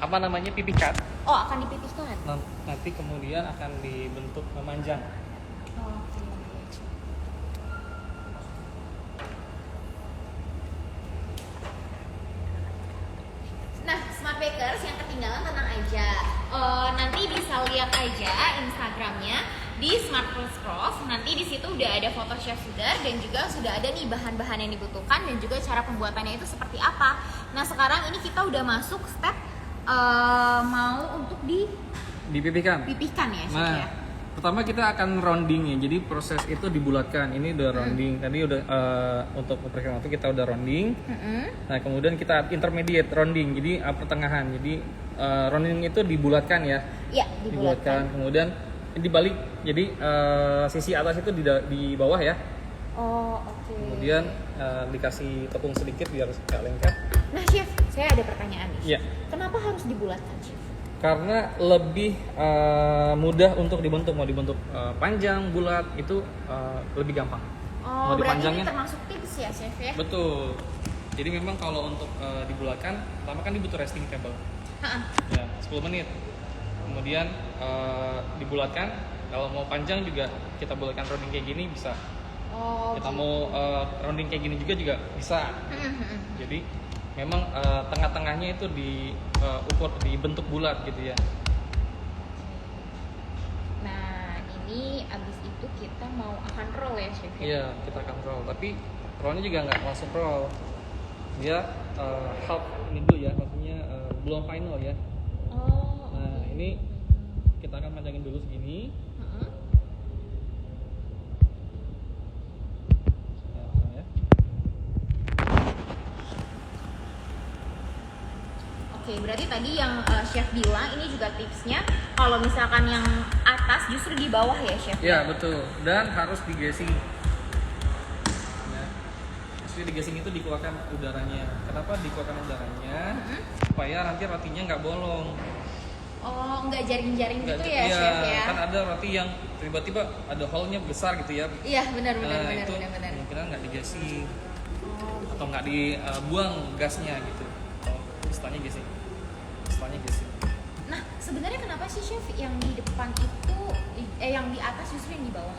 Oke. pipihkan. akan dipipihkan. Nanti kemudian akan dibentuk memanjang. Oke. Nah, smart bakers yang ketinggalan tenang aja. Nanti bisa lihat aja Instagramnya di Smart Plus Prof. Nanti di situ udah ada foto Chef Sudar dan juga sudah ada nih bahan-bahan yang dibutuhkan dan juga cara pembuatannya itu seperti apa. Nah, sekarang ini kita udah masuk step mau untuk Dipipihkan. dipipihkan ya, Chef Nah, ya. pertama kita akan rounding ya. Jadi proses itu dibulatkan. Ini udah rounding. Tadi udah untuk memperkirakan waktu kita udah rounding. Nah, kemudian kita intermediate rounding. Jadi pertengahan. Jadi rounding itu dibulatkan ya. Iya, dibulatkan. Kemudian dibalik. Jadi sisi atas itu di bawah ya. Oh, oke. Kemudian dikasih tepung sedikit biar nggak lengket. Nah, Chef, saya ada pertanyaan nih. Iya. Kenapa harus dibulatkan, Chef? Karena lebih mudah untuk dibentuk. Mau dibentuk panjang, bulat itu lebih gampang. Oh, Mau berarti dipanjangin? ini termasuk tips ya, Chef ya? Betul. Jadi memang kalau untuk dibulatkan, pertama kan dibutuh resting table. Ha-ha. Ya, 10 menit. Kemudian dibulatkan. Kalau mau panjang juga kita bulatkan rounding kayak gini bisa. Oh, Kita gitu. mau rounding kayak gini juga bisa. Jadi memang tengah-tengahnya itu dibentuk bulat gitu ya. Nah, ini abis itu kita mau akan roll ya, Chef ya? Iya, kita akan roll. Tapi rollnya juga nggak langsung roll. Dia half ini dulu ya, maksudnya belum final ya. Oh, Nah, ini kita akan panjangin dulu segini. heeh. Nah, ya. Oke, berarti tadi yang chef bilang ini juga tipsnya kalau misalkan yang atas justru di bawah ya chef? Ya betul, dan harus digasing. Ya. Maksudnya digasing itu dikeluarkan udaranya. Kenapa dikeluarkan udaranya? Supaya nanti rotinya nggak bolong. Oh, nggak jaring-jaring gitu ya iya, chef ya? Kan ada roti yang tiba-tiba ada hole-nya besar gitu ya. Iya benar. Itu kemungkinan nggak digasing atau nggak dibuang gasnya gitu. Istilahnya gasing. Nah, sebenarnya kenapa sih chef yang di depan itu, yang di atas justru yang di bawah?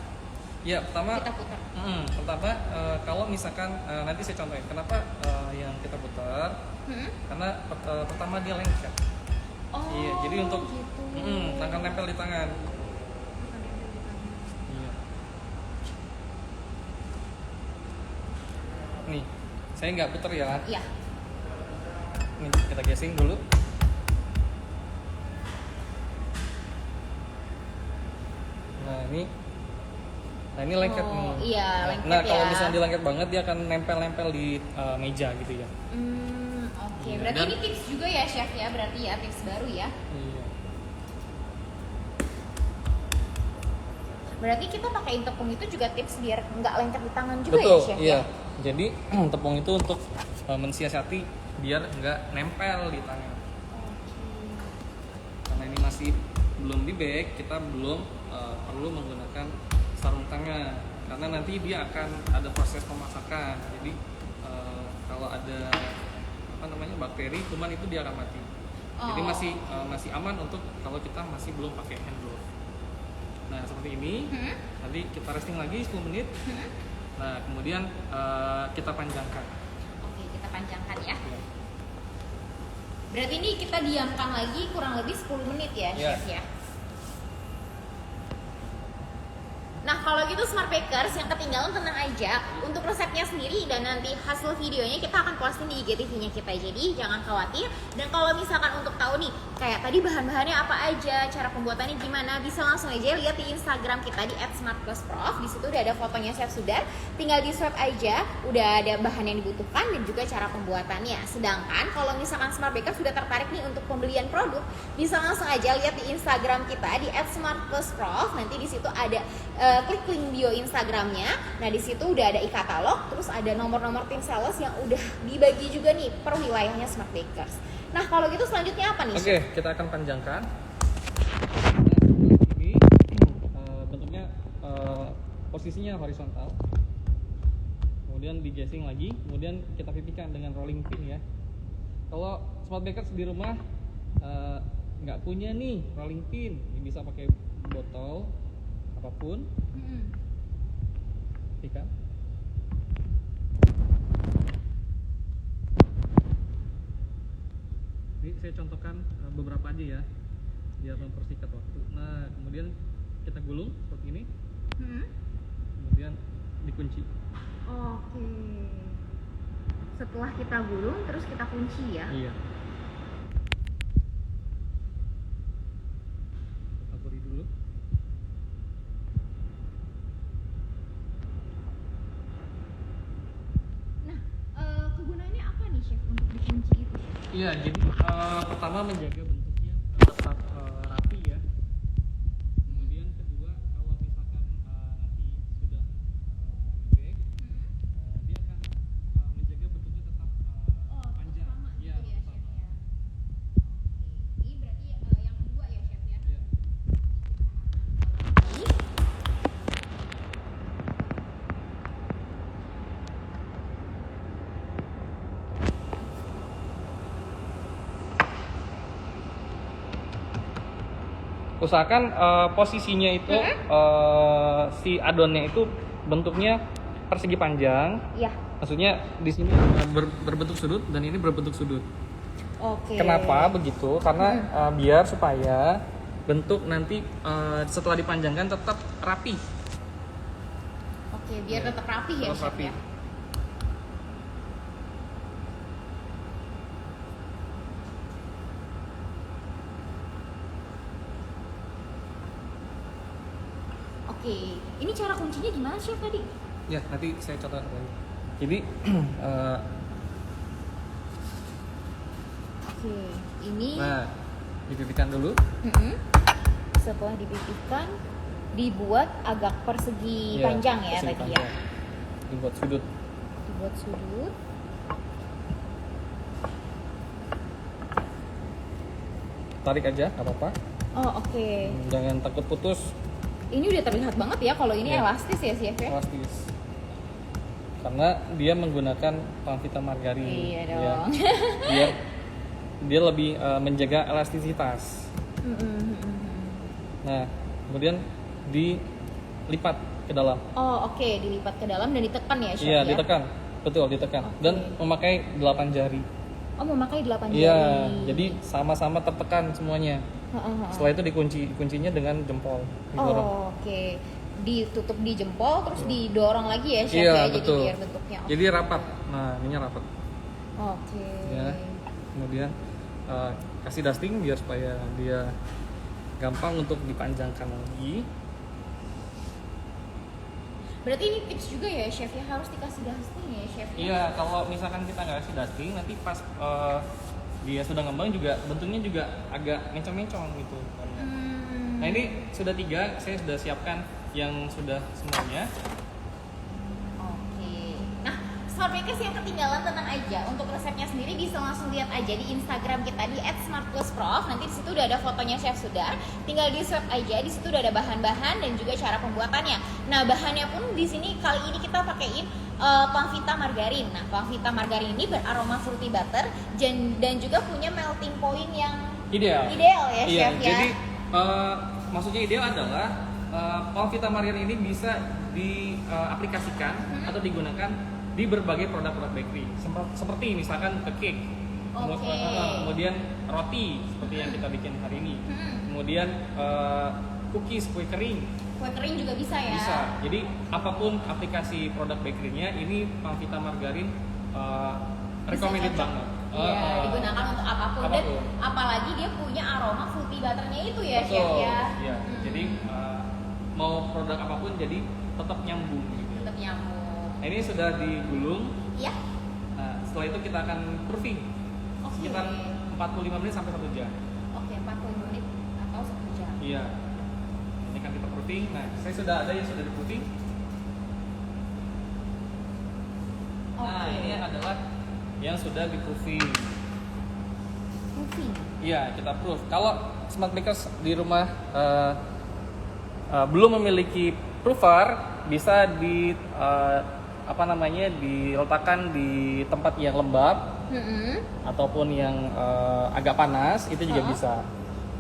Ya, pertama Kita putar. Kalau misalkan nanti saya contohin kenapa yang kita putar. Karena pertama dia lengket. Oh, Iya, jadi untuk gitu. akan nempel di tangan. Iya. Nih, saya nggak putar ya. Iya. Nih, kita gasing dulu. Nah ini lengket nih. Iya, lengket Nah ya. kalau misalnya dia lengket banget, dia akan nempel-nempel di meja gitu ya. Oke. Iya, Berarti dan- ini tips juga ya chef ya, berarti ya tips baru ya. Iya. Berarti kita pakai tepung itu juga tips biar nggak lengket di tangan juga Betul, ya chef iya. ya? Jadi tepung itu untuk mensiasati biar nggak nempel di tangan. Karena ini masih belum di bake, kita belum perlu menggunakan sarung tangan karena nanti dia akan ada proses pemasakan. Jadi kalau ada bakteri, kuman itu dia akan mati. Jadi masih aman untuk kalau kita masih belum pakai hand glove. Nah seperti ini. Nanti kita resting lagi 10 menit. Nah kemudian kita panjangkan. Oke, kita panjangkan ya. Ya. Berarti ini kita diamkan lagi kurang lebih 10 menit ya Iya. chef ya. Nah kalau gitu Smart Bakers yang ketinggalan tenang aja, untuk resepnya sendiri dan nanti hasil videonya kita akan posting di IGTV-nya kita, jadi jangan khawatir. Dan kalau misalkan untuk tahu nih kayak tadi bahan-bahannya apa aja, cara pembuatannya gimana, bisa langsung aja lihat di Instagram kita di @smartplusprof. Di situ udah ada fotonya Chef Sudar, tinggal di swab aja, udah ada bahan yang dibutuhkan dan juga cara pembuatannya. Sedangkan kalau misalkan Smart Bakers sudah tertarik nih untuk pembelian produk, bisa langsung aja lihat di Instagram kita di @smartplusprof. Nanti di situ ada klik link bio Instagramnya. Nah di situ udah ada e-katalog, terus ada nomor-nomor tim sales yang udah dibagi juga nih per wilayahnya Smart Bakers. Nah kalau gitu selanjutnya apa nih? Oke, kita akan panjangkan. Ini bentuknya posisinya horizontal. Kemudian digasing lagi, kemudian kita pipihkan dengan rolling pin ya. Kalau Smart Bakers di rumah nggak punya nih rolling pin, bisa pakai botol apapun. Pipihkan. Ini saya contohkan beberapa aja ya, biar mempersingkat waktu. Nah, kemudian kita gulung seperti ini, kemudian dikunci. Oke. Setelah kita gulung, terus kita kunci ya. Iya. Kita taburi dulu. Nah, kegunaannya apa nih chef untuk dikunci itu? Iya, jadi pertama menjaga bentuknya tetap rapi ya. Kemudian kedua, kalau misalkan nanti sudah di-bake, dia akan menjaga bentuknya tetap panjang. Sama Iya, gitu ya sama. chef ya. Oke, ini berarti yang kedua ya chef ya. Iya. Ini Usahakan posisinya itu si adonnya itu bentuknya persegi panjang. ya. Maksudnya di sini berbentuk sudut dan ini berbentuk sudut. Oke. Kenapa begitu? Karena biar supaya bentuk nanti setelah dipanjangkan tetap rapi. Oke, biar Iya. tetap rapi ya Tetap chef rapi. ya. Oke, ini cara kuncinya gimana chef tadi? Ya, nanti saya contohkan lagi. Jadi Oke, ini Nah, dipipihkan dulu. setelah dipipihkan dibuat agak persegi panjang ya persegi tadi panjang. ya. Dibuat sudut. Dibuat sudut. Tarik aja, nggak apa-apa. Oh, oke. Jangan takut putus. Ini udah terlihat banget ya kalau ini Iya. elastis ya chef ya. Elastis. Karena dia menggunakan pangvita margarin. Iya dong. Ya. Dia lebih menjaga elastisitas. Nah, kemudian dilipat ke dalam. Oh, oke, dilipat ke dalam dan ditekan ya chef Iya, ya. ditekan. Betul, ditekan. Oke. Dan memakai 8 jari. Oh, memakai 8 jari. Iya, jadi sama-sama tertekan semuanya. Setelah itu dikuncinya dengan jempol. Didorong. Oh, oke. Ditutup di jempol terus didorong lagi ya chef Iya, ya, betul. jadi biar bentuknya. Jadi rapat. Nah, ininya rapat. Oke. Ya. Kemudian kasih dusting biar supaya dia gampang untuk dipanjangkan lagi. Berarti ini tips juga ya chef ya, harus dikasih dusting ya chef. Iya, kalau misalkan kita nggak kasih dusting, nanti pas dia sudah ngembang juga bentuknya juga agak mencong-mencong gitu. Nah, ini sudah 3, saya sudah siapkan yang sudah semuanya. Oke. Nah, Smart Bakers yang ketinggalan tenang aja. Untuk resepnya sendiri bisa langsung lihat aja di Instagram kita di @smartplusprof. Nanti di situ udah ada fotonya chef sudah. Tinggal di swap aja. Di situ udah ada bahan-bahan dan juga cara pembuatannya. Nah, bahannya pun di sini kali ini kita pakein pangvita margarin. Nah, pangvita margarin ini beraroma fruity butter dan juga punya melting point yang Ideal. ideal ya Iya, chef ya. jadi maksudnya ideal adalah pangvita margarin ini bisa diaplikasikan atau digunakan di berbagai produk-produk bakery. Seperti misalkan ke cake, Oke. kemudian roti seperti yang kita bikin hari ini, kemudian cookies, kue kering. Kue kering juga bisa ya. Bisa. Jadi apapun aplikasi produk bakery-nya, ini pangvita margarin recommended cocok. banget. Iya, digunakan untuk apapun. Dan Apapun. apalagi dia punya aroma fruity butternya itu ya Betul. chef ya. Iya. Jadi mau produk apapun jadi tetap nyambung gitu. Tetap nyambung. Nah, ini sudah digulung. Iya. Nah, setelah itu kita akan proofing Oke. sekitar 45 menit sampai 1 jam. Oke, 40 menit atau 1 jam. Iya. Ini kan kita proofing. Nah, saya sudah ada yang sudah di proofing. Nah, Oke. ini adalah yang sudah di proofing. Proofing. Iya, kita proof. Kalau Smart Bakers di rumah belum memiliki proofer, bisa diletakkan di tempat yang lembab ataupun yang agak panas, itu juga bisa.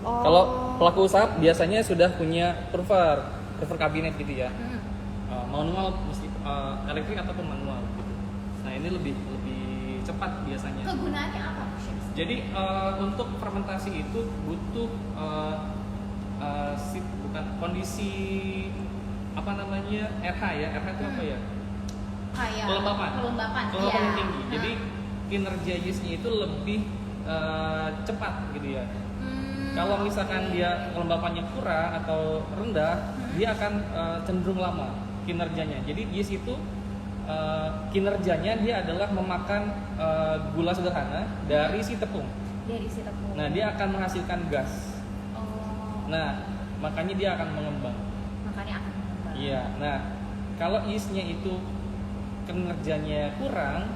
Oh. Kalau pelaku usaha biasanya sudah punya proofer kabinet gitu ya. Manual, mesti elektrik ataupun manual gitu. Nah, ini lebih cepat biasanya. Kegunaannya apa, chef? Jadi untuk fermentasi itu butuh kondisi RH ya. RH itu apa ya? Kayak Kelembapan iya. yang tinggi. Jadi kinerja yeastnya itu lebih cepat gitu ya. Kalau misalkan dia kelembapannya kurang atau rendah, dia akan cenderung lama kinerjanya. Jadi yeast itu kinerjanya dia adalah memakan gula sederhana dari si tepung. Dari si tepung. Nah, dia akan menghasilkan gas. Oh. Nah, makanya dia akan mengembang. Makanya akan mengembang. Iya. Nah, kalau yeastnya itu kinerjanya kurang,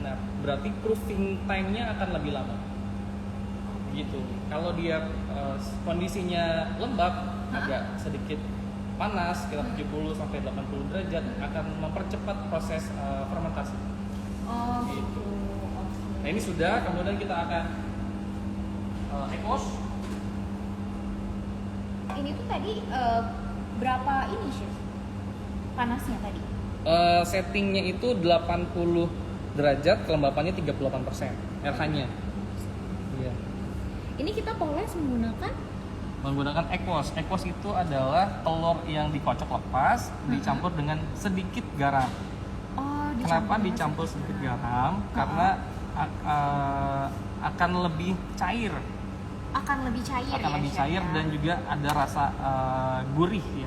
nah berarti proofing time-nya akan lebih lama. Gitu. Kalau dia kondisinya lembab, agak sedikit panas, sekitar 70 sampai 80 derajat, akan mempercepat proses fermentasi. Oh, Gitu. Oke. Nah, ini sudah, kemudian kita akan egg wash. Ini tuh tadi berapa ini chef? Panasnya tadi? Settingnya itu 80 derajat, kelembapannya 38%, RH-nya. Iya. Ini kita poles Menggunakan egg wash. Egg wash itu adalah telur yang dikocok lepas, dicampur dengan sedikit garam. Kenapa dicampur sedikit garam? Karena akan lebih cair. Akan lebih cair Akan ya, lebih chef, cair ya? dan juga ada rasa gurih ya.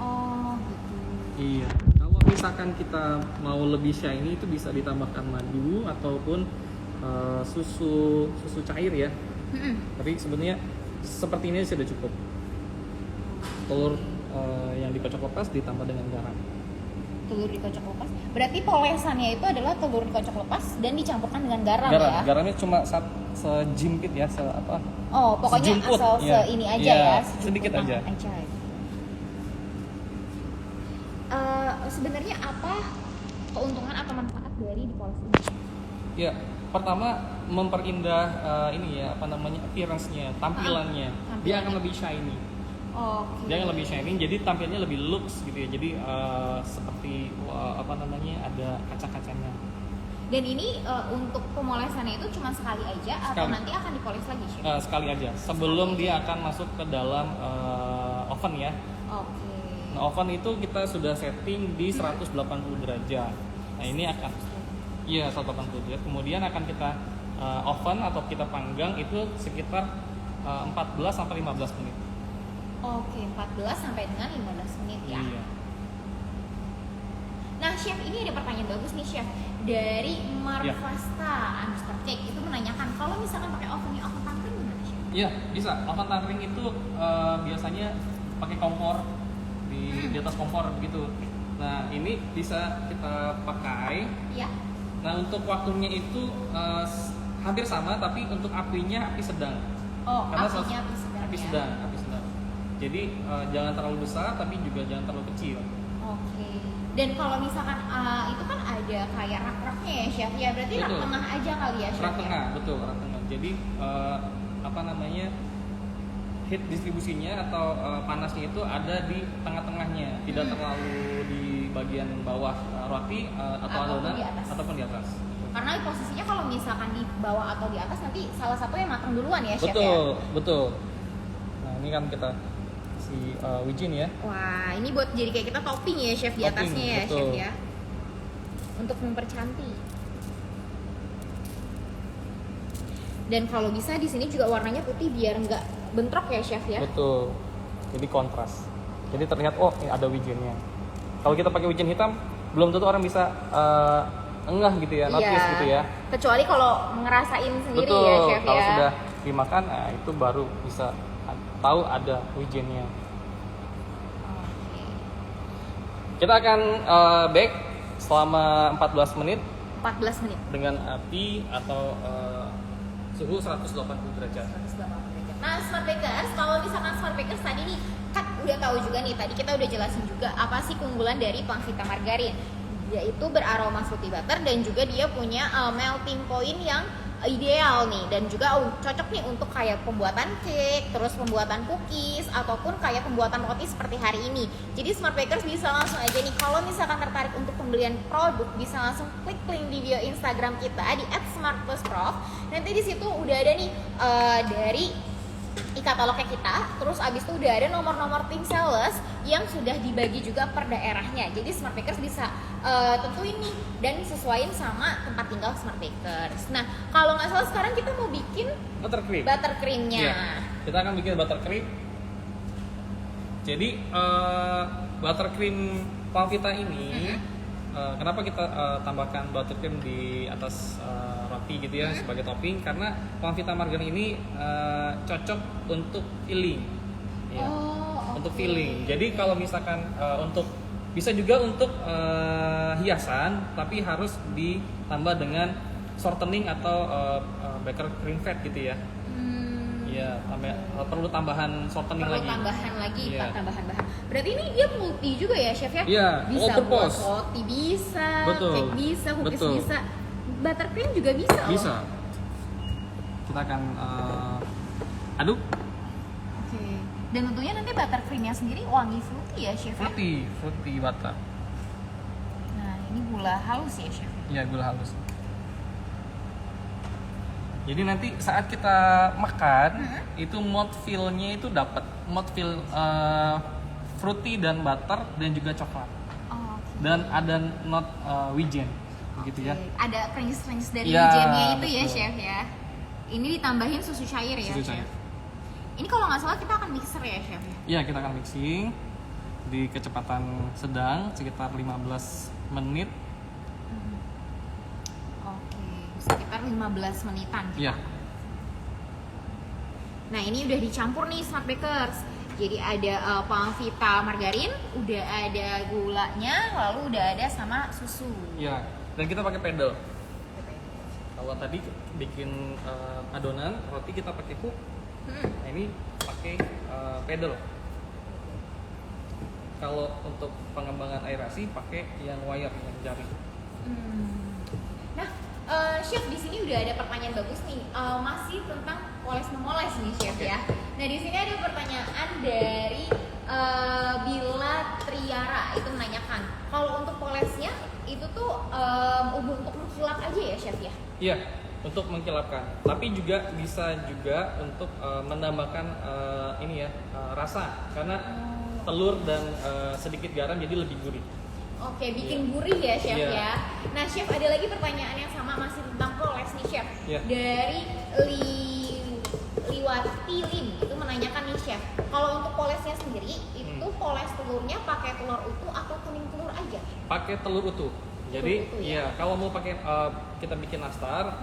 Oh gitu. Iya. Kalau misalkan kita mau lebih shiny itu bisa ditambahkan madu ataupun susu cair ya. Mm-mm. Tapi sebenarnya seperti ini sudah cukup. Telur yang dikocok lepas ditambah dengan garam. Telur dikocok lepas. Berarti polesannya itu adalah telur dikocok lepas dan dicampurkan dengan garam ya. Garamnya cuma sejimpit ya, Oh, pokoknya sejumput, asal ya. ini aja Ya, ya, sedikit aja. Sebenarnya apa keuntungan atau manfaat dari dipoles ini? Ya, pertama memperindah ini ya, appearance-nya, tampilannya. Dia akan lebih shiny. Oke. Dia akan lebih shiny, jadi tampilnya lebih looks gitu ya. Jadi seperti ada kaca-kacanya. Dan ini untuk pemolesannya itu cuma sekali aja atau Sekali. nanti akan dipoles lagi, Chef? Sekali aja, sebelum dia akan masuk ke dalam oven ya. Oke. Nah, oven itu kita sudah setting di 180 derajat. Nah, ini akan 180 derajat. Kemudian akan kita oven atau kita panggang itu sekitar 14 sampai 15 menit. Oke, 14 sampai dengan 15 menit ya. Iya. Nah, Chef, ini ada pertanyaan bagus nih, Chef. Dari Marvasta Amster Cake itu menanyakan kalau misalkan pakai oven tangkring gimana, Chef? Iya, bisa. Oven tangkring itu biasanya pakai kompor di atas kompor begitu. Nah, ini bisa kita pakai. Iya. Nah, untuk waktunya itu hampir sama, tapi untuk apinya api sedang. Oh, Karena apinya api sedang. api ya? sedang. Jadi jangan terlalu besar, tapi juga jangan terlalu kecil. Oke. Dan kalau misalkan itu kan ada kayak rak-raknya ya, Chef. Ya berarti rak Betul. tengah aja kali ya, Chef. Rak tengah, betul, rak tengah. Jadi heat distribusinya atau panasnya itu ada di tengah-tengahnya, tidak terlalu di bagian bawah roti atau adonan di atas. ataupun di atas. Karena posisinya kalau misalkan di bawah atau di atas nanti salah satu yang matang duluan ya, Chef Betul, ya. betul. Nah, ini kan kita wijen ya. Wah, ini buat jadi kayak kita topping ya, Chef, di Topping, atasnya ya, betul. Chef ya. Untuk mempercantik. Dan kalau bisa di sini juga warnanya putih biar nggak bentrok ya, Chef ya. Betul. Jadi kontras. Jadi terlihat ini ada wijennya. Kalau kita pakai wijen hitam, belum tentu orang bisa engah gitu ya, notice gitu ya. Kecuali kalau ngerasain sendiri Betul. ya, Chef Kalau ya. sudah dimakan, itu baru bisa tahu ada wijennya. Oke. Kita akan bake selama 14 menit 14 menit. dengan api atau suhu 180 derajat. 180 derajat. Nah, Smart Bakers, kalau misalkan Smart Bakers tadi nih kan udah tahu juga nih, tadi kita udah jelasin juga apa sih keunggulan dari Pangvita Margarin, yaitu beraroma fruity butter dan juga dia punya melting point yang ideal nih, dan juga cocok nih untuk kayak pembuatan cake, terus pembuatan cookies ataupun kayak pembuatan roti seperti hari ini. Jadi Smart Bakers bisa langsung aja nih, kalau misalkan tertarik untuk pembelian produk bisa langsung klik link di bio Instagram kita di @smartplusprof. Nanti di situ udah ada nih dari e-katalognya kita, terus abis itu udah ada nomor-nomor tim sales yang sudah dibagi juga per daerahnya. Jadi Smart Bakers bisa tentuin nih dan sesuaiin sama tempat tinggal Smart Bakers. Nah, kalau nggak salah sekarang kita mau bikin buttercreamnya. Iya. Kita akan bikin buttercream. Jadi buttercream Pangvita ini kenapa kita tambahkan buttercream di atas roti gitu ya sebagai topping, karena Pangvita Margarin ini cocok untuk filling. Ya. Untuk filling. Jadi kalau misalkan bisa juga untuk hiasan, tapi harus ditambah dengan shortening atau baker cream fat gitu ya. Iya, perlu tambahan shortening lagi. Perlu tambahan lagi, Iya. tambahan bahan. Berarti ini dia multi juga ya, Chef ya? Iya, Bisa all buat purpose. roti bisa, Betul. cake bisa, cookies Betul. bisa, buttercream juga bisa. Bisa. Kita akan aduk. Oke. Dan tentunya nanti buttercreamnya sendiri wangi fruity ya, Chef ya? Fruity butter. Nah, ini gula halus ya, Chef? Iya, gula halus. Jadi nanti saat kita makan itu mouthfeel-nya itu dapat mouthfeel fruity dan butter dan juga coklat. Oh, oke. Dan ada not wijen begitu ya. Ada krenyes-krenyes dari Ya, jamnya itu ya, betul. Chef ya? Ini ditambahin susu cair ya, Susu Chef? cair. Ini kalau nggak salah kita akan mixer ya, Chef? Iya, kita akan mixing di kecepatan sedang sekitar 15 menit. Oke, sekitar sekitar 15 menitan. Iya. Nah ini udah dicampur nih Smart Bakers. Jadi ada Pamvita margarin, udah ada gulanya, lalu udah ada sama susu. Iya. Dan kita pakai pedal. Kalau tadi bikin adonan roti kita pakai hook. Nah ini pakai pedal. Kalau untuk pengembangan aerasi pakai yang wire, yang jari. Nah, chef di sini udah ada pertanyaan bagus nih, masih tentang poles memoles nih chef ya. Nah di sini ada pertanyaan dari Bila Triara, itu menanyakan kalau untuk polesnya itu tuh untuk mengkilap aja ya chef ya? Iya, untuk mengkilapkan. Tapi juga bisa juga untuk menambahkan rasa karena telur dan sedikit garam jadi lebih gurih. Oke, bikin gurih ya chef Iya. ya. Nah chef ada lagi pertanyaan yang sama masih tentang poles nih chef. Iya. Dari Liwati Lim itu menanyakan nih chef, kalau untuk polesnya sendiri itu poles telurnya pakai telur utuh atau kuning telur aja? Pakai telur utuh. Jadi Telur utuh, ya? kalau mau pakai kita bikin nastar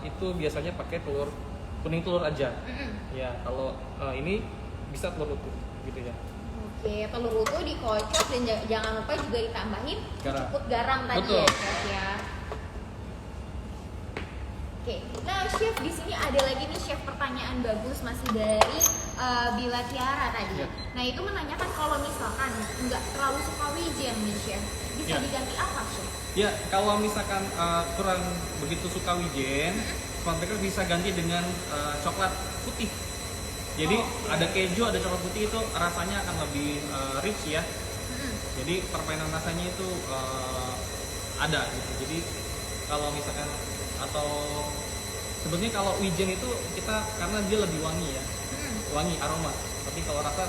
itu biasanya pakai telur kuning telur aja. Ya, kalau ini bisa telur utuh gitu ya. Oke, telur utuh dikocok dan jangan lupa juga ditambahin Garam. cukup garam tadi. Betul. Ya chef ya. Oke, nah chef di sini ada lagi nih chef pertanyaan bagus masih dari Bila Tiara tadi. Ya. Nah itu menanyakan kalau misalkan nggak terlalu suka wijen nih chef, bisa Ya. diganti apa chef? Ya, kalau misalkan kurang begitu suka wijen, Smart Baker bisa ganti dengan coklat putih. Jadi ada keju, ada coklat putih itu rasanya akan lebih rich ya. Jadi permainan rasanya itu ada gitu. Jadi kalau misalkan atau sebetulnya kalau wijen itu kita karena dia lebih wangi ya, wangi aroma. Tapi kalau rasa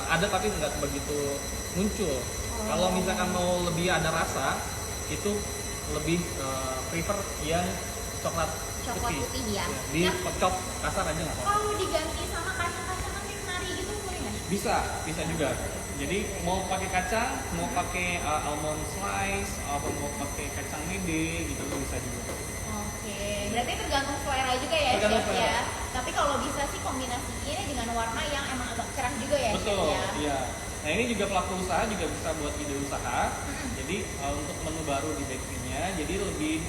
ada tapi nggak begitu muncul. Kalau misalkan mau lebih ada rasa itu lebih prefer yang coklat Putih ya. Di Nah, pecok kasar aja nggak apa-apa. kalau diganti sama kacang-kacangan yang nari gitu boleh nggak? Bisa juga. Jadi mau pakai kacang, mau pakai almond slice, atau mau pakai kacang mede gitu tuh bisa juga. Oke, berarti tergantung selera juga ya Tergantung chef selera. ya. Tapi kalau bisa sih kombinasinya dengan warna yang emang agak cerah juga ya Betul, chef ya. iya. Nah ini juga pelaku usaha juga bisa buat ide usaha. Jadi untuk menu baru di bakery-nya, jadi lebih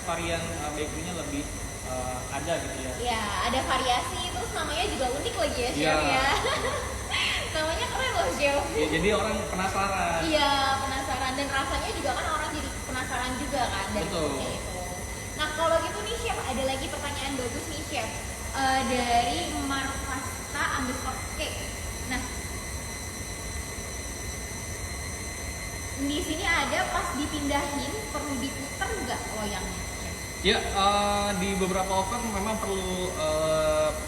varian bakery-nya lebih ada gitu ya. Ya, ada variasi terus namanya juga unik lagi ya chef Iya. ya. Namanya keren loh chef. Ya, jadi orang penasaran. Iya, penasaran dan rasanya juga kan orang jadi penasaran juga kan dari Betul. bentuknya itu. Nah, kalau gitu nih chef, ada lagi pertanyaan bagus nih chef. Dari Marfasta _K. Nah, di sini ada pas dipindahin perlu diputer nggak loyangnya chef? Ya, di beberapa oven memang perlu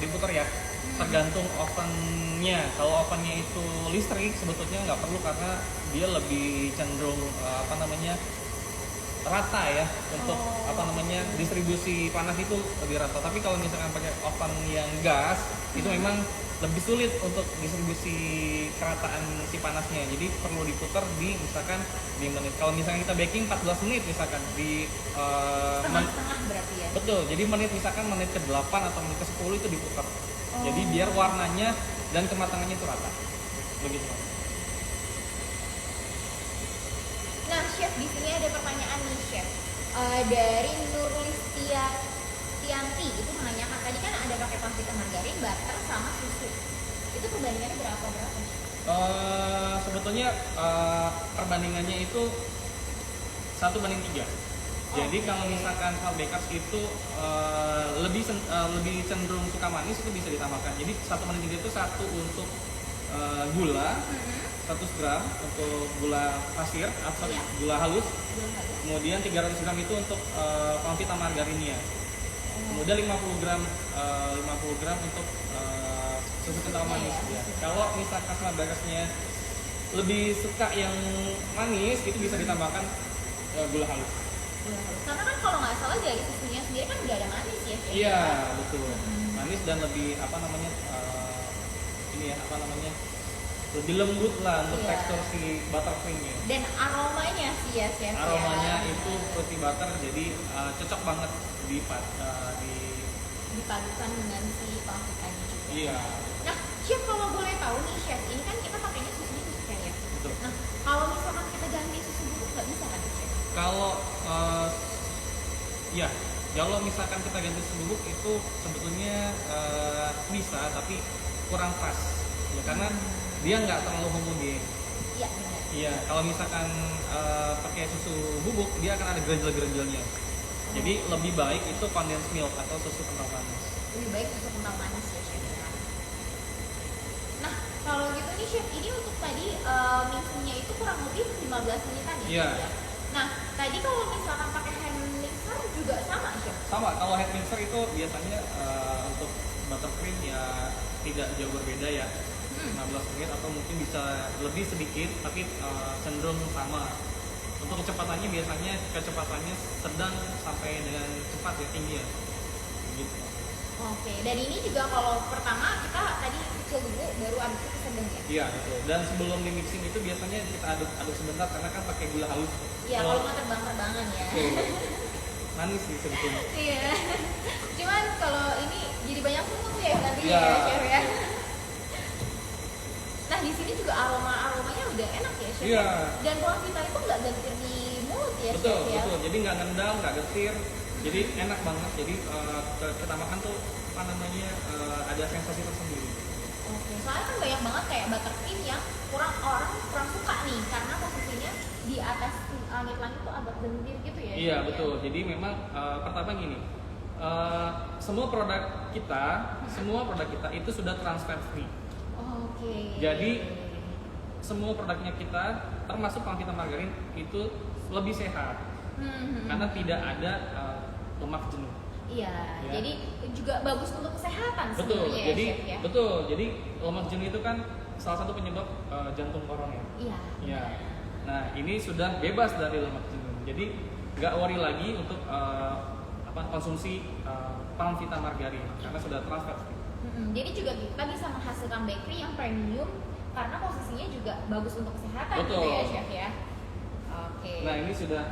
diputar ya. Tergantung ovennya. Kalau ovennya itu listrik sebetulnya nggak perlu karena dia lebih cenderung rata ya untuk distribusi panas itu lebih rata. Tapi kalau misalkan pakai oven yang gas itu memang lebih sulit untuk distribusi kerataan si panasnya. Jadi perlu diputar di misalkan di menit. Kalau misalkan kita baking 14 menit misalkan di Setengah-setengah berarti ya? betul. Jadi misalkan menit ke-8 atau menit ke-10 itu diputar. Jadi biar warnanya dan kematangannya itu rata. Begitu. Nah, chef di sini ada pertanyaan nih chef. Dari Nurlistia Tianti itu menanyakan tadi kan ada pakai Pamvita margarin, butter sama susu. Itu perbandingannya berapa? Sebetulnya perbandingannya itu 1:3. Jadi kalau misalkan Smart Bakers itu lebih cenderung suka manis itu bisa ditambahkan. Jadi 1:3 itu 1 untuk gula 100 gram untuk gula pasir atau gula halus. Kemudian 300 gram itu untuk Pamvita margarinnya. Kemudian 50 gram untuk susu kental manis ya. Kalau misalkan Smart Bakersnya lebih suka yang manis itu bisa ditambahkan gula halus. Karena kan kalau nggak salah dari susunya sendiri kan udah ada manis ya chef? Iya, betul. Manis dan lebih lebih lembut lah untuk Iya. tekstur si buttercreamnya. Dan aromanya sih ya chef Aromanya ya. itu fruity butter, jadi cocok banget di Dipadukan dengan si konfitannya juga. iya. Nah, chef kalau boleh tahu nih chef, ini kan kita pakainya susu bubuk kan ya. Betul. Nah, kalau misalkan kita ganti susu bubuk nggak bisa kan chef? Kalau ya, kalau misalkan kita ganti susu bubuk itu sebetulnya bisa, tapi kurang pas ya, karena dia nggak terlalu homogen. Iya benar. Iya, kalau misalkan pakai susu bubuk dia akan ada gerejel-gerejelnya. Jadi lebih baik itu condensed milk atau susu kental manis. Lebih baik susu kental manis ya chef ya. Nah, kalau gitu nih chef, ini untuk tadi mixingnya itu kurang lebih 15 menitan ya Iya. chef ya. Nah, tadi kalau misalkan pakai hand mixer juga sama chef? Sama, kalau hand mixer itu biasanya untuk buttercream ya tidak jauh berbeda ya. 15 menit atau mungkin bisa lebih sedikit, tapi cenderung sama. Untuk kecepatannya biasanya sedang sampai dengan cepat ya, tinggi ya. Gitu. Oke, dan ini juga kalau pertama kita tadi kecil dulu, baru abis itu sedang ya? Iya, betul. Dan sebelum di mixing itu biasanya kita aduk sebentar karena kan pakai gula halus. Iya, kalau nggak terbang-terbangan ya. Manis sih sebetulnya. Iya. Cuman kalau ini jadi banyak semut ya nantinya Iya. ya chef ya. Nah di sini juga aromanya udah enak ya chef. Iya. Dan kualitas itu nggak getir di mulut ya Betul, chef ya. betul. Jadi nggak ngendang, nggak getir. Jadi enak banget. Jadi kita makan tuh apa namanya ada sensasi tersendiri. Oke, soalnya kan banyak banget kayak buttercream yang orang kurang suka nih karena posisinya di atas langit-langit tuh agak gendir gitu ya. Iya, chef, ya? betul. Jadi memang pertama gini. Semua produk kita itu sudah transfer free. Oke. Jadi semua produknya kita, termasuk Pangvita Margarin itu lebih sehat karena tidak ada lemak jenuh. Iya, Ya. jadi juga bagus untuk kesehatan Betul. sebenarnya Jadi ya, chef ya. betul. Jadi lemak jenuh itu kan salah satu penyebab jantung koroner. Iya. Ya. Nah, ini sudah bebas dari lemak jenuh. Jadi nggak worry lagi untuk konsumsi Pangvita Margarin karena sudah transfer free. Jadi juga kita bisa menghasilkan bakery yang premium karena posisinya juga bagus untuk kesehatan gitu Betul. ya chef ya. Oke. Nah, ini sudah.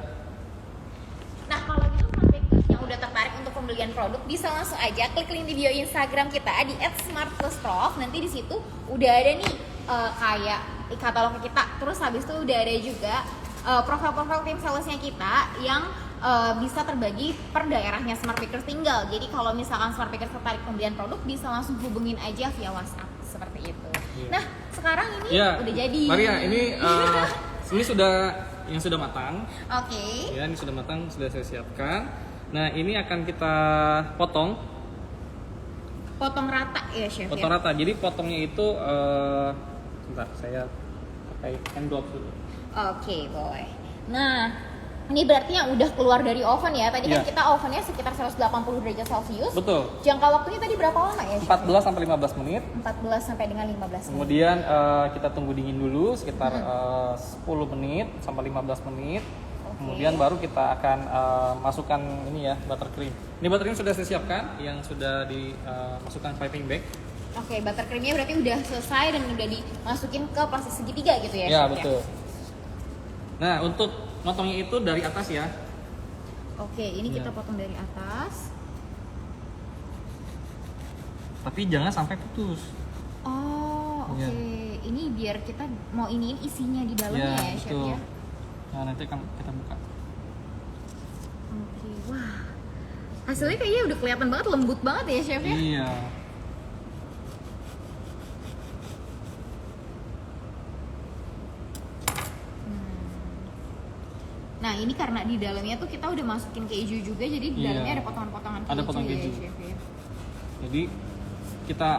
Nah kalau gitu smart bakers yang udah tertarik untuk pembelian produk bisa langsung aja klik link di bio Instagram kita di @smartplusprof. Nanti di situ udah ada nih kayak katalog kita. Terus habis itu udah ada juga profil-profil tim salesnya kita yang bisa terbagi per daerahnya Smart Bakers tinggal. Jadi kalau misalkan Smart Bakers tertarik pembelian produk bisa langsung hubungin aja via WhatsApp seperti itu. Iya. Nah sekarang ini Ya, udah jadi. Maria, ini sudah matang. Oke. Ya, ini sudah matang, sudah saya siapkan. Nah, ini akan kita potong Potong rata ya chef potong ya. rata. Jadi potongnya itu sebentar, saya pakai hand gloves dulu. Oke, boleh. Nah, ini berarti yang udah keluar dari oven ya. Tadi kan Iya. kita ovennya sekitar 180 derajat Celcius. Betul. Jangka waktunya tadi berapa lama ya? Chef? 14 sampai 15 menit. 14 sampai dengan 15 menit. Kemudian kita tunggu dingin dulu sekitar 10 menit sampai 15 menit. Kemudian baru kita akan masukkan ini ya, buttercream. Ini buttercream sudah saya siapkan yang sudah dimasukkan piping bag. Oke, buttercreamnya berarti udah selesai dan udah dimasukin ke plastik segitiga gitu ya? Ya, chef, betul. Nah, untuk motongnya itu dari atas ya. Oke, ini Ya. kita potong dari atas. Tapi jangan sampai putus. Oh, oke. Ya. Ini biar kita mau iniin isinya di dalamnya ya, chef betul. ya? Nah, nanti akan kita buka. Oke, wah. Hasilnya kayaknya udah kelihatan banget, lembut banget ya, chef ya? Iya. Nah ini karena di dalamnya tuh kita udah masukin keju juga, jadi di Iya. dalamnya ada potongan-potongan keju, Ada potongan ya, keju. chef ya. Jadi kita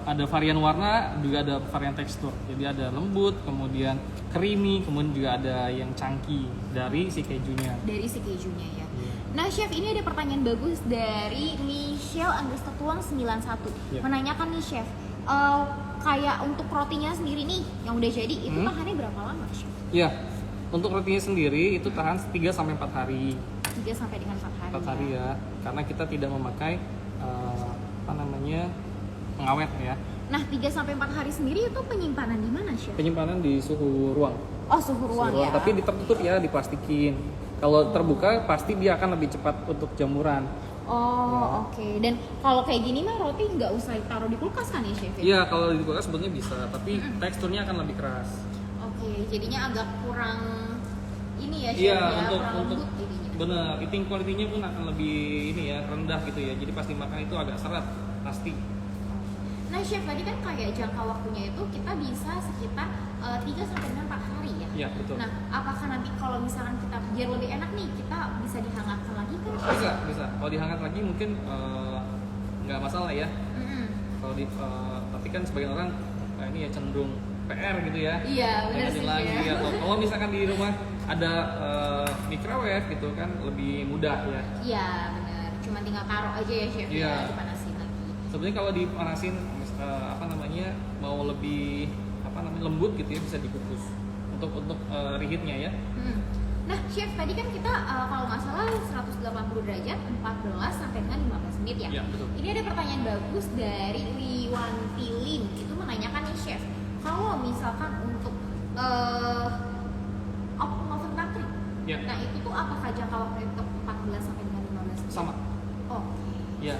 ada varian warna, juga ada varian tekstur. Jadi ada lembut, kemudian creamy, kemudian juga ada yang chunky dari si kejunya. Dari si kejunya ya. Iya. Nah chef, ini ada pertanyaan bagus dari Michelle Tuang 91 Iya. menanyakan nih chef, kayak untuk rotinya sendiri nih yang udah jadi itu tahannya berapa lama chef? Iya. Untuk rotinya sendiri itu tahan 3 sampai 4 hari. 3 sampai dengan 4 hari. 4 hari ya. Karena kita tidak memakai pengawet ya. Nah, 3 sampai 4 hari sendiri itu penyimpanan di mana, Chef? Penyimpanan di suhu ruang. Oh, suhu ruang ya. Tapi ditutup ya, diplastikin. Kalau terbuka pasti dia akan lebih cepat untuk jamuran. Oh, oke. Dan kalau kayak gini mah roti nggak usah taruh di kulkas kan ya, Chef? Iya, kalau di kulkas sebetulnya bisa, tapi teksturnya akan lebih keras. Oke, jadinya agak kurang ini ya, Chef Iya, ya, untuk kurang lembut jadinya. bener, eating quality-nya pun akan lebih ini ya, rendah gitu ya. Jadi pasti makan itu agak seret, pasti. Nah, Chef, tadi kan kayak jangka waktunya itu kita bisa sekitar 3 sampai dengan 4 hari ya. Iya, betul. Nah, apakah nanti kalau misalkan kita biar lebih enak nih, kita bisa dihangatkan lagi kan? Bisa. Kalau dihangat lagi mungkin nggak masalah ya. Kalau tapi kan sebagian orang ini ya cenderung PR gitu ya. Iya, benar Hangatin sih lagi ya. ya. Kalau misalkan di rumah ada microwave gitu kan lebih mudah ya. Iya, benar. Cuma tinggal taruh aja ya, Chef, Iya. ya, dipanasin lagi. Sebenarnya kalau dipanasin mau lebih lembut gitu ya, bisa dikukus untuk reheatnya ya. Nah, Chef, tadi kan kita kalau nggak salah 180 derajat 14 sampai dengan 15 menit ya. Iya, betul. Ini ada pertanyaan bagus dari Liwantilin. Itu menanyakan nih, Chef, kalau misalkan untuk oven catering, Ya. nah itu tuh apakah jangka waktu untuk 14 sampai dengan 15 menit? Sama. Oke. Ya.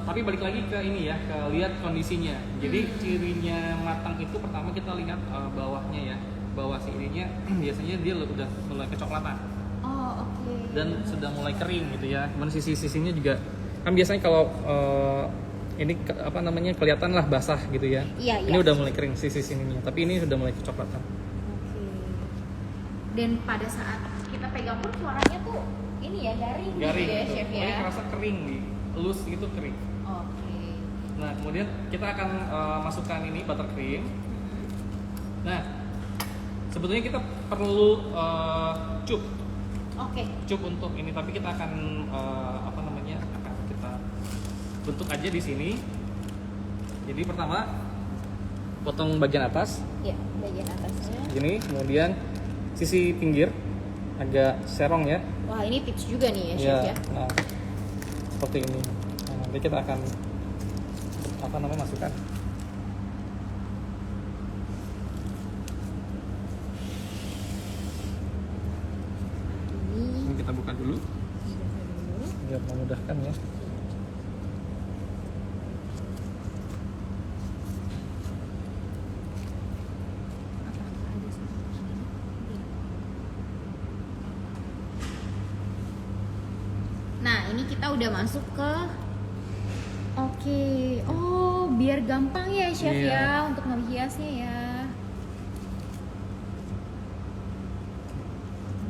Tapi balik lagi ke ini ya, ke lihat kondisinya. Jadi cirinya matang itu pertama kita lihat bawahnya ya, bawah si ininya biasanya dia udah mulai kecoklatan Oh, oke. dan sudah mulai kering gitu ya. Kemudian sisi-sisinya juga kan biasanya kalau ini kelihatan lah basah gitu ya. Iya, Ini iya. udah mulai kering sisi sininya, tapi ini sudah mulai kecoklatan. Oke. Dan pada saat kita pegang pun suaranya tuh ini ya garing, Garing gitu ya, gitu. Chef ya. Pokoknya kerasa kering nih, elus gitu kering. Oke. Nah, kemudian kita akan masukkan ini buttercream. Nah, sebetulnya kita perlu cup Oke. untuk ini, tapi kita akan akan kita bentuk aja di sini. Jadi pertama potong bagian atas Ya, bagian atasnya. gini, kemudian sisi pinggir agak serong ya. Wah, ini tips juga nih ya, Chef ya. Nah, seperti ini. Nah, nanti kita akan masukkan. Ini kita buka dulu biar memudahkan ya. Nah, ini kita udah masuk ke Oke. Oh, biar gampang ya, Chef Iya. ya untuk ngehiasnya ya.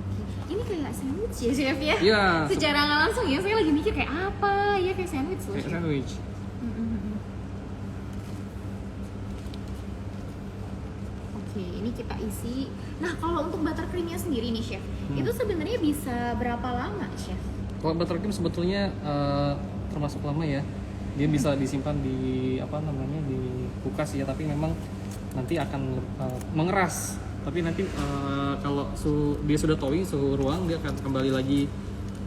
Oke. Ini kayak sandwich ya, Chef ya? Iya. Secara nggak langsung ya, saya lagi mikir kayak apa ya, kayak sandwich loh, Kayak Chef. sandwich. Oke, ini kita isi. Nah, kalau untuk buttercreamnya sendiri nih, Chef, itu sebenarnya bisa berapa lama, Chef? Kalau buttercream sebetulnya termasuk lama ya. Dia bisa disimpan di di kulkas ya, tapi memang nanti akan mengeras. Tapi nanti kalau dia sudah thawing suhu ruang, dia akan kembali lagi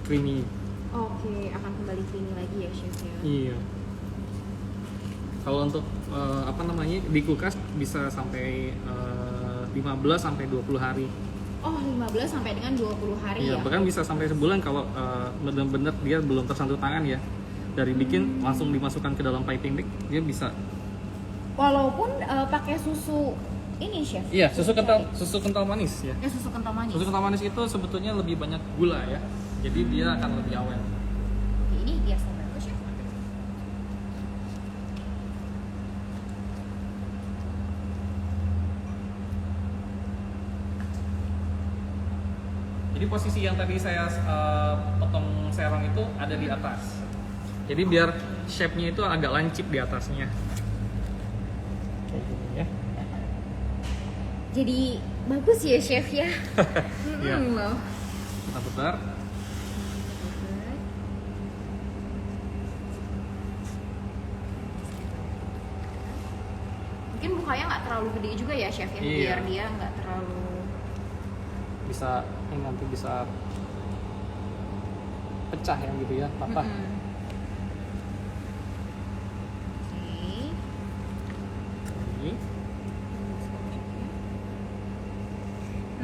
creamy. Oke, akan kembali creamy lagi ya, Chef ya. Iya. Kalau untuk di kulkas bisa sampai 15 sampai 20 hari. Oh, 15 sampai dengan 20 hari Iya, ya. bahkan bisa sampai sebulan kalau benar-benar dia belum tersentuh tangan ya. Dari bikin langsung dimasukkan ke dalam piping bag, dia bisa. Walaupun pakai susu ini, Chef. Iya, susu kental manis ya. Susu kental manis. Susu kental manis itu sebetulnya lebih banyak gula ya. Jadi dia akan lebih awet. Oke, ini biasa banget, Chef. Jadi posisi yang tadi saya potong serong itu ada di atas. Jadi biar shape-nya itu agak lancip di atasnya. Kayak gini ya. Jadi bagus ya, Chef ya. Iya. Loh. Kita putar. Mungkin bukanya nggak terlalu gede juga ya, Chef ya, Iya. biar dia nggak terlalu. Bisa ini nanti bisa pecah ya gitu ya, patah.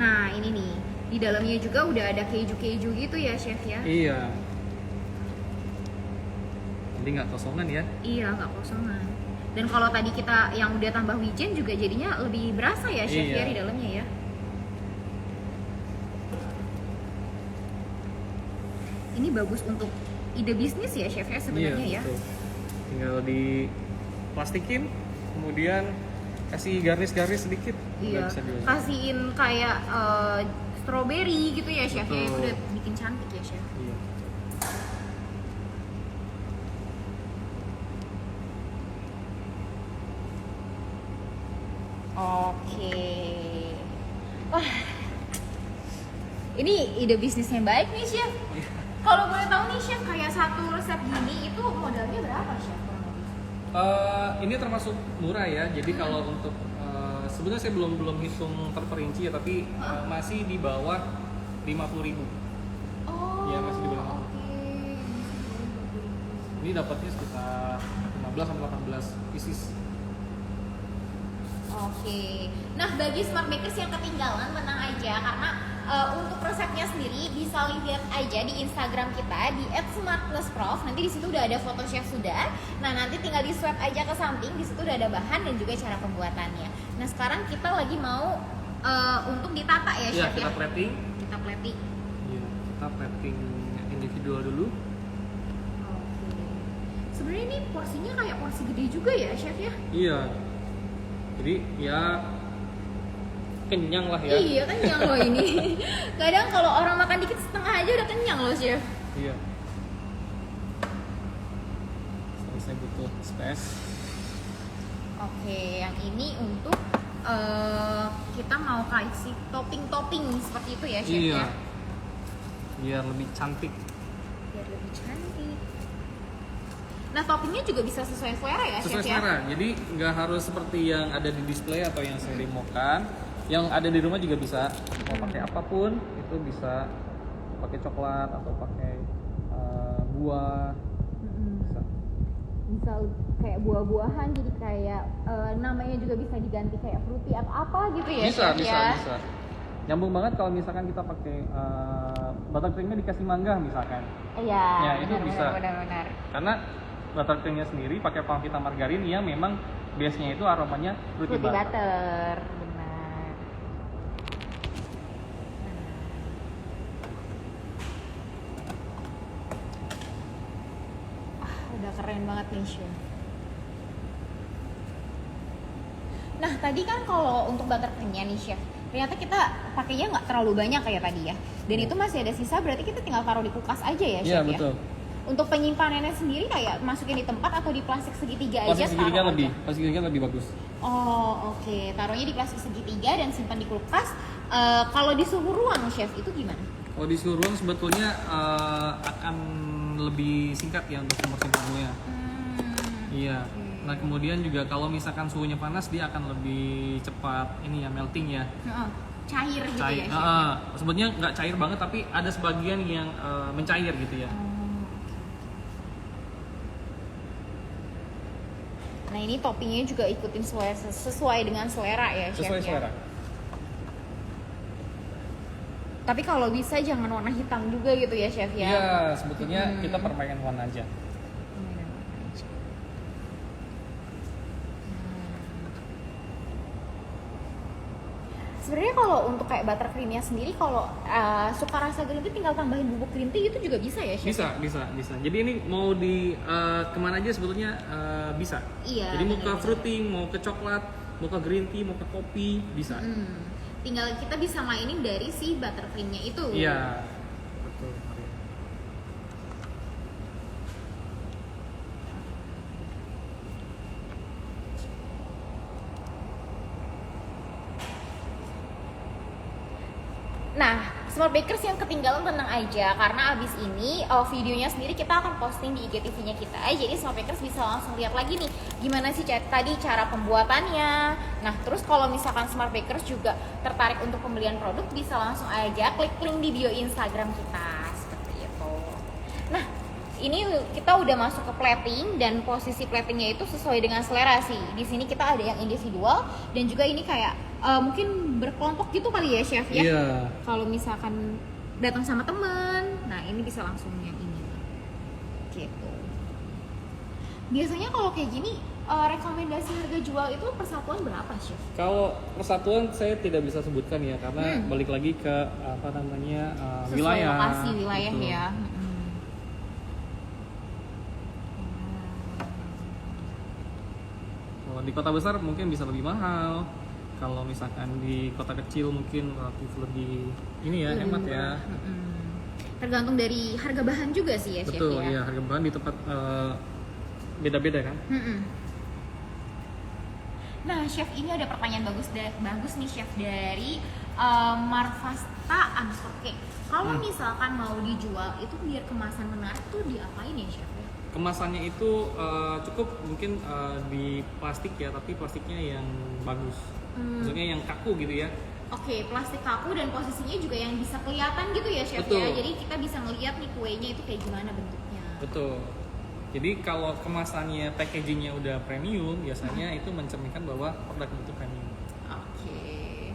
Nah ini nih, di dalamnya juga udah ada keju-keju gitu ya chef ya? Iya. Jadi nggak kosongan ya? Iya, nggak kosongan. Dan kalau tadi kita yang udah tambah wijen juga jadinya lebih berasa ya chef Iya. ya di dalamnya ya? Ini bagus untuk ide bisnis ya chef ya sebenarnya ya? Betul. Tinggal di plastikin, kemudian kasih garis-garis sedikit. Iya, udah bisa dijual. kasihin kayak strawberry gitu ya chef ya? Itu Betul. udah bikin cantik ya chef? Iya. Oke. Wah, ini ide bisnis yang baik nih chef. Kalau boleh tahu nih chef, kayak satu resep gini itu modalnya berapa chef? Kurang lebih? Ini termasuk murah ya. Jadi kalau untuk sebenarnya saya belum hitung terperinci ya, tapi masih di bawah 50.000. Oh, Iya, masih di bawah. oke. Ini dapatnya sekitar 15 sampai 18 pieces. Oke. Nah, bagi smart bakers yang ketinggalan tenang aja karena untuk resepnya sendiri bisa lihat aja di Instagram kita di @smartplusprof. Nanti di situ udah ada foto chef sudah. Nah, nanti tinggal di swipe aja ke samping. Di situ udah ada bahan dan juga cara pembuatannya. Nah, sekarang kita lagi mau untuk ditata ya Iya, chef kita ya. plating. Kita plating. Iya, kita plating individual dulu. Oke. Sebenarnya ini porsinya kayak porsi gede juga ya chef ya? Iya. Jadi ya kenyang lah ya. Iya, kenyang loh ini. Kadang kalau orang makan dikit setengah aja udah kenyang loh chef. Iya. Saya butuh space. Oke, yang ini untuk kita mau kasih topping-topping seperti itu ya chef Iya. ya? Biar lebih cantik. Biar lebih cantik. Nah, toppingnya juga bisa sesuai selera ya Sesuai chef ya? selera. Jadi nggak harus seperti yang ada di display atau yang saya demokan. Yang ada di rumah juga bisa. Mau pakai apapun itu bisa. Pakai coklat atau pakai buah. Bisa. Bisa kayak buah-buahan, jadi kayak namanya juga bisa diganti kayak fruity atau apa gitu ya Bisa, chef bisa, ya? bisa. Nyambung banget kalau misalkan kita pakai buttercreamnya dikasih mangga misalkan. Iya, Ya, itu benar, bisa. benar. Karena buttercreamnya sendiri pakai Pangvita margarin yang memang base-nya itu aromanya fruity Fruity butter. butter, benar. Udah keren banget nih chef. Nah tadi kan kalau untuk buttercreamnya nih chef, ternyata kita pakainya nggak terlalu banyak kayak tadi ya. Dan itu masih ada sisa, berarti kita tinggal taruh di kulkas aja ya chef Iya, betul. ya. Untuk penyimpanannya sendiri kayak masukin di tempat atau di plastik segitiga aja? Plastik segitiga taruh lebih, aja? plastik segitiga lebih bagus. Oh oke, taruhnya di plastik segitiga dan simpan di kulkas. Kalau di suhu ruang chef itu gimana? Kalau di suhu ruang sebetulnya akan lebih singkat ya untuk umur simpanannya. Iya. Nah kemudian juga kalau misalkan suhunya panas dia akan lebih cepat ini ya melting ya. Cair gitu Cair. ya chef? Sebetulnya nggak cair banget tapi ada sebagian yang mencair gitu ya. Nah ini toppingnya juga ikutin sesuai dengan selera ya chef Sesuai ya? selera. Tapi kalau bisa jangan warna hitam juga gitu ya chef ya? Iya, sebetulnya kita permainan warna aja. Sebenarnya kalau untuk kayak buttercreamnya sendiri, kalau suka rasa green tea tinggal tambahin bubuk green tea itu juga bisa ya chef? Bisa. Jadi ini mau di kemana aja sebetulnya bisa. Iya. Jadi mau ke benar-benar. fruiting, mau ke coklat, mau ke green tea, mau ke kopi, bisa. Tinggal kita bisa mainin dari si buttercreamnya itu. Iya. Betul. Nah, Smart Bakers yang ketinggalan tenang aja karena abis ini videonya sendiri kita akan posting di IGTV-nya kita. Jadi Smart Bakers bisa langsung lihat lagi nih gimana sih tadi cara pembuatannya. Nah, terus kalau misalkan Smart Bakers juga tertarik untuk pembelian produk bisa langsung aja klik link di bio Instagram kita seperti itu. Nah, ini kita udah masuk ke plating dan posisi platingnya itu sesuai dengan selera sih. Di sini kita ada yang individual dan juga ini kayak mungkin berkelompok gitu kali ya chef ya. Iya. Kalau misalkan datang sama temen, nah ini bisa langsung yang ini. Gitu. Biasanya kalau kayak gini rekomendasi harga jual itu persatuan berapa chef? Kalau persatuan saya tidak bisa sebutkan ya karena balik lagi ke apa namanya Sesuai wilayah. lokasi wilayah gitu. ya. Kalau di kota besar mungkin bisa lebih mahal. Kalau misalkan di kota kecil mungkin relatif lebih ini ya Lebih hemat ya. murah. Tergantung dari harga bahan juga sih ya chef Betul ya. ya harga bahan di tempat beda-beda kan. Nah, chef ini ada pertanyaan bagus nih chef dari Marfasta _cake. Kalau misalkan mau dijual itu biar kemasan menarik tuh diapain ya chef? Kemasannya itu cukup mungkin di plastik ya, tapi plastiknya yang bagus. Maksudnya yang kaku gitu ya. Oke, plastik kaku dan posisinya juga yang bisa kelihatan gitu ya chef ya. Betul. Jadi kita bisa ngeliat nih kuenya itu kayak gimana bentuknya. Betul. Jadi kalau kemasannya packagingnya udah premium, biasanya itu mencerminkan bahwa produk itu premium. Oke.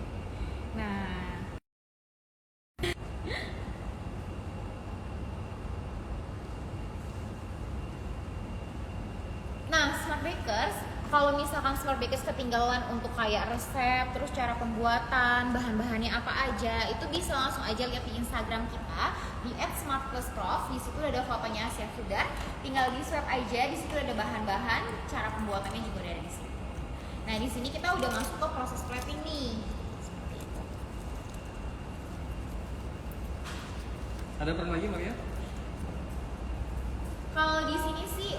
Nah, Smart Bakers, kalau misalkan Smart Bakers ketinggalan untuk kayak resep, terus cara pembuatan, bahan-bahannya apa aja, itu bisa langsung aja lihat di Instagram kita di @smartplusprof. Di situ ada fotonya Chef Sudar. Tinggal di swap aja, di situ ada bahan-bahan, cara pembuatannya juga ada di situ. Nah, di sini kita udah masuk ke proses plating nih. Seperti itu. Ada pertanyaan lagi Maria? Kalau di sini sih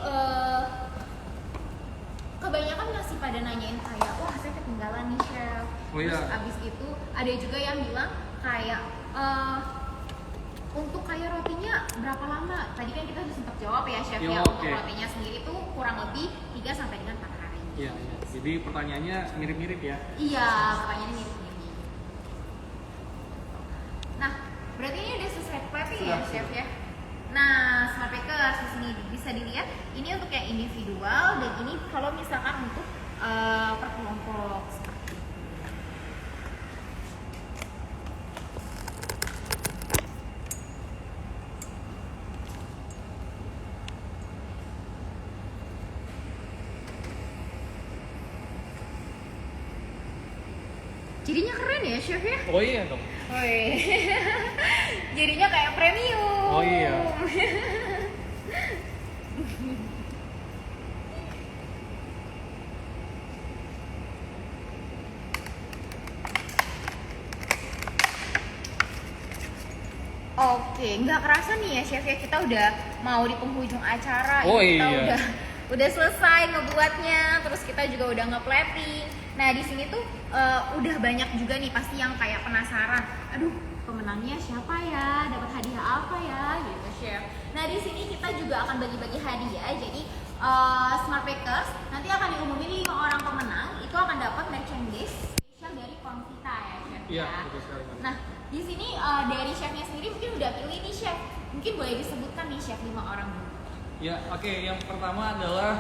kebanyakan masih pada nanyain kayak, wah saya ketinggalan nih chef. Oh, iya. Terus abis itu ada juga yang bilang kayak untuk kayak rotinya berapa lama? Tadi kan kita udah sempat jawab ya chef Yo, ya. oke. Untuk rotinya sendiri tuh kurang lebih 3 sampai dengan 4 hari. Iya, iya. Jadi pertanyaannya mirip-mirip ya. Iya, pertanyaannya mirip-mirip. Nah, berarti ini udah selesai plating ya Sudah, chef sudah. ya. Nah, Smart Bakers di sini bisa dilihat ini untuk yang individual dan ini kalau misalkan untuk per kelompok seperti itu. Jadinya keren ya chef ya. Oh iya dong. Woi. Jadinya kayak premium. Oh iya. Oke, nggak kerasa nih ya chef ya, kita udah mau di penghujung acara. Oh Kita iya. udah selesai ngebuatnya, terus kita juga udah nge-plating. Nah di sini tuh udah banyak juga nih pasti yang kayak penasaran. Aduh, pemenangnya siapa ya? Dapat hadiah apa ya? Gitu chef. Nah di sini kita juga akan bagi-bagi hadiah. Jadi Smart Bakers nanti akan diumumin 5 orang pemenang. Itu akan dapat merchandise spesial dari Konvita ya chef. Iya, ya. betul sekali. Mas. Nah di sini dari chefnya sendiri mungkin udah pilih nih chef. Mungkin boleh disebutkan nih chef 5 orang dulu. Ya, oke. Yang pertama adalah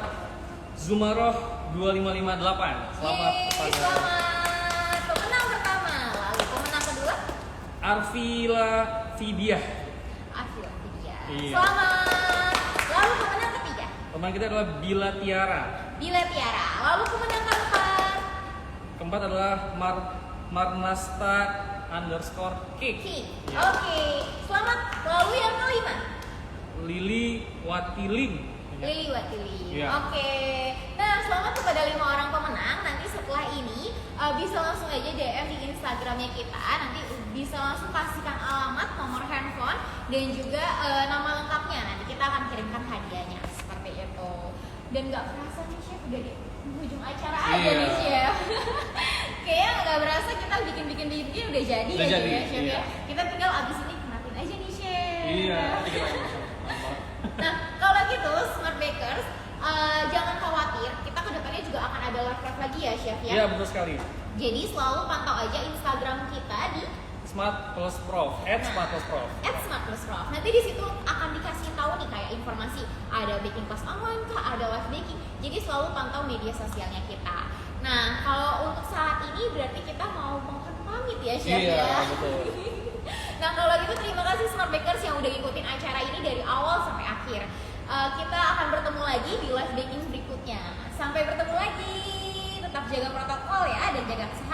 Zumaroh 2558. Selamat Yeay, kepada selamat pemenang pertama. Lalu pemenang kedua Arvila Fidiah. Afil Vidya. Iya. Selamat. Lalu pemenang ketiga Teman kita adalah Bila Tiara. Bila Tiara. Lalu pemenang keempat Keempat adalah Marnasta _cake. Ki. Iya. Oke, selamat. Lalu yang kelima Lili Watiling. Lili Watili. Iya. Oke. Nah, selamat kepada 5 orang pemenang. Nanti setelah ini bisa langsung aja DM di Instagramnya kita. Nanti bisa langsung kasihkan alamat, nomor handphone, dan juga nama lengkapnya. Nanti kita akan kirimkan hadiahnya seperti itu. Dan nggak kerasa nih chef udah di ujung acara aja Iya. nih chef. Kayaknya nggak berasa kita bikin udah jadi Udah aja jadi, ya chef iya. ya. Kita tinggal abis ini nikmatin aja nih chef. Iya. Nah, kalau gitu Smart Bakers jangan khawatir, kita kedepannya juga akan ada live lagi ya chef ya. Iya, betul sekali. Jadi selalu pantau aja Instagram kita di Smart Plus Prof, @smartplusprof. @smartplusprof. Nanti di situ akan dikasih tahu nih kayak informasi ada baking class online kah, ada live baking. Jadi selalu pantau media sosialnya kita. Nah, kalau untuk saat ini berarti kita mau mohon pamit ya, Chef Iya, ya. betul. Nah, kalau gitu terima kasih Smart Bakers yang udah ngikutin acara ini dari awal sampai akhir. Kita akan bertemu lagi di live baking berikutnya. Sampai bertemu lagi. Tetap jaga protokol ya dan jaga kesehatan.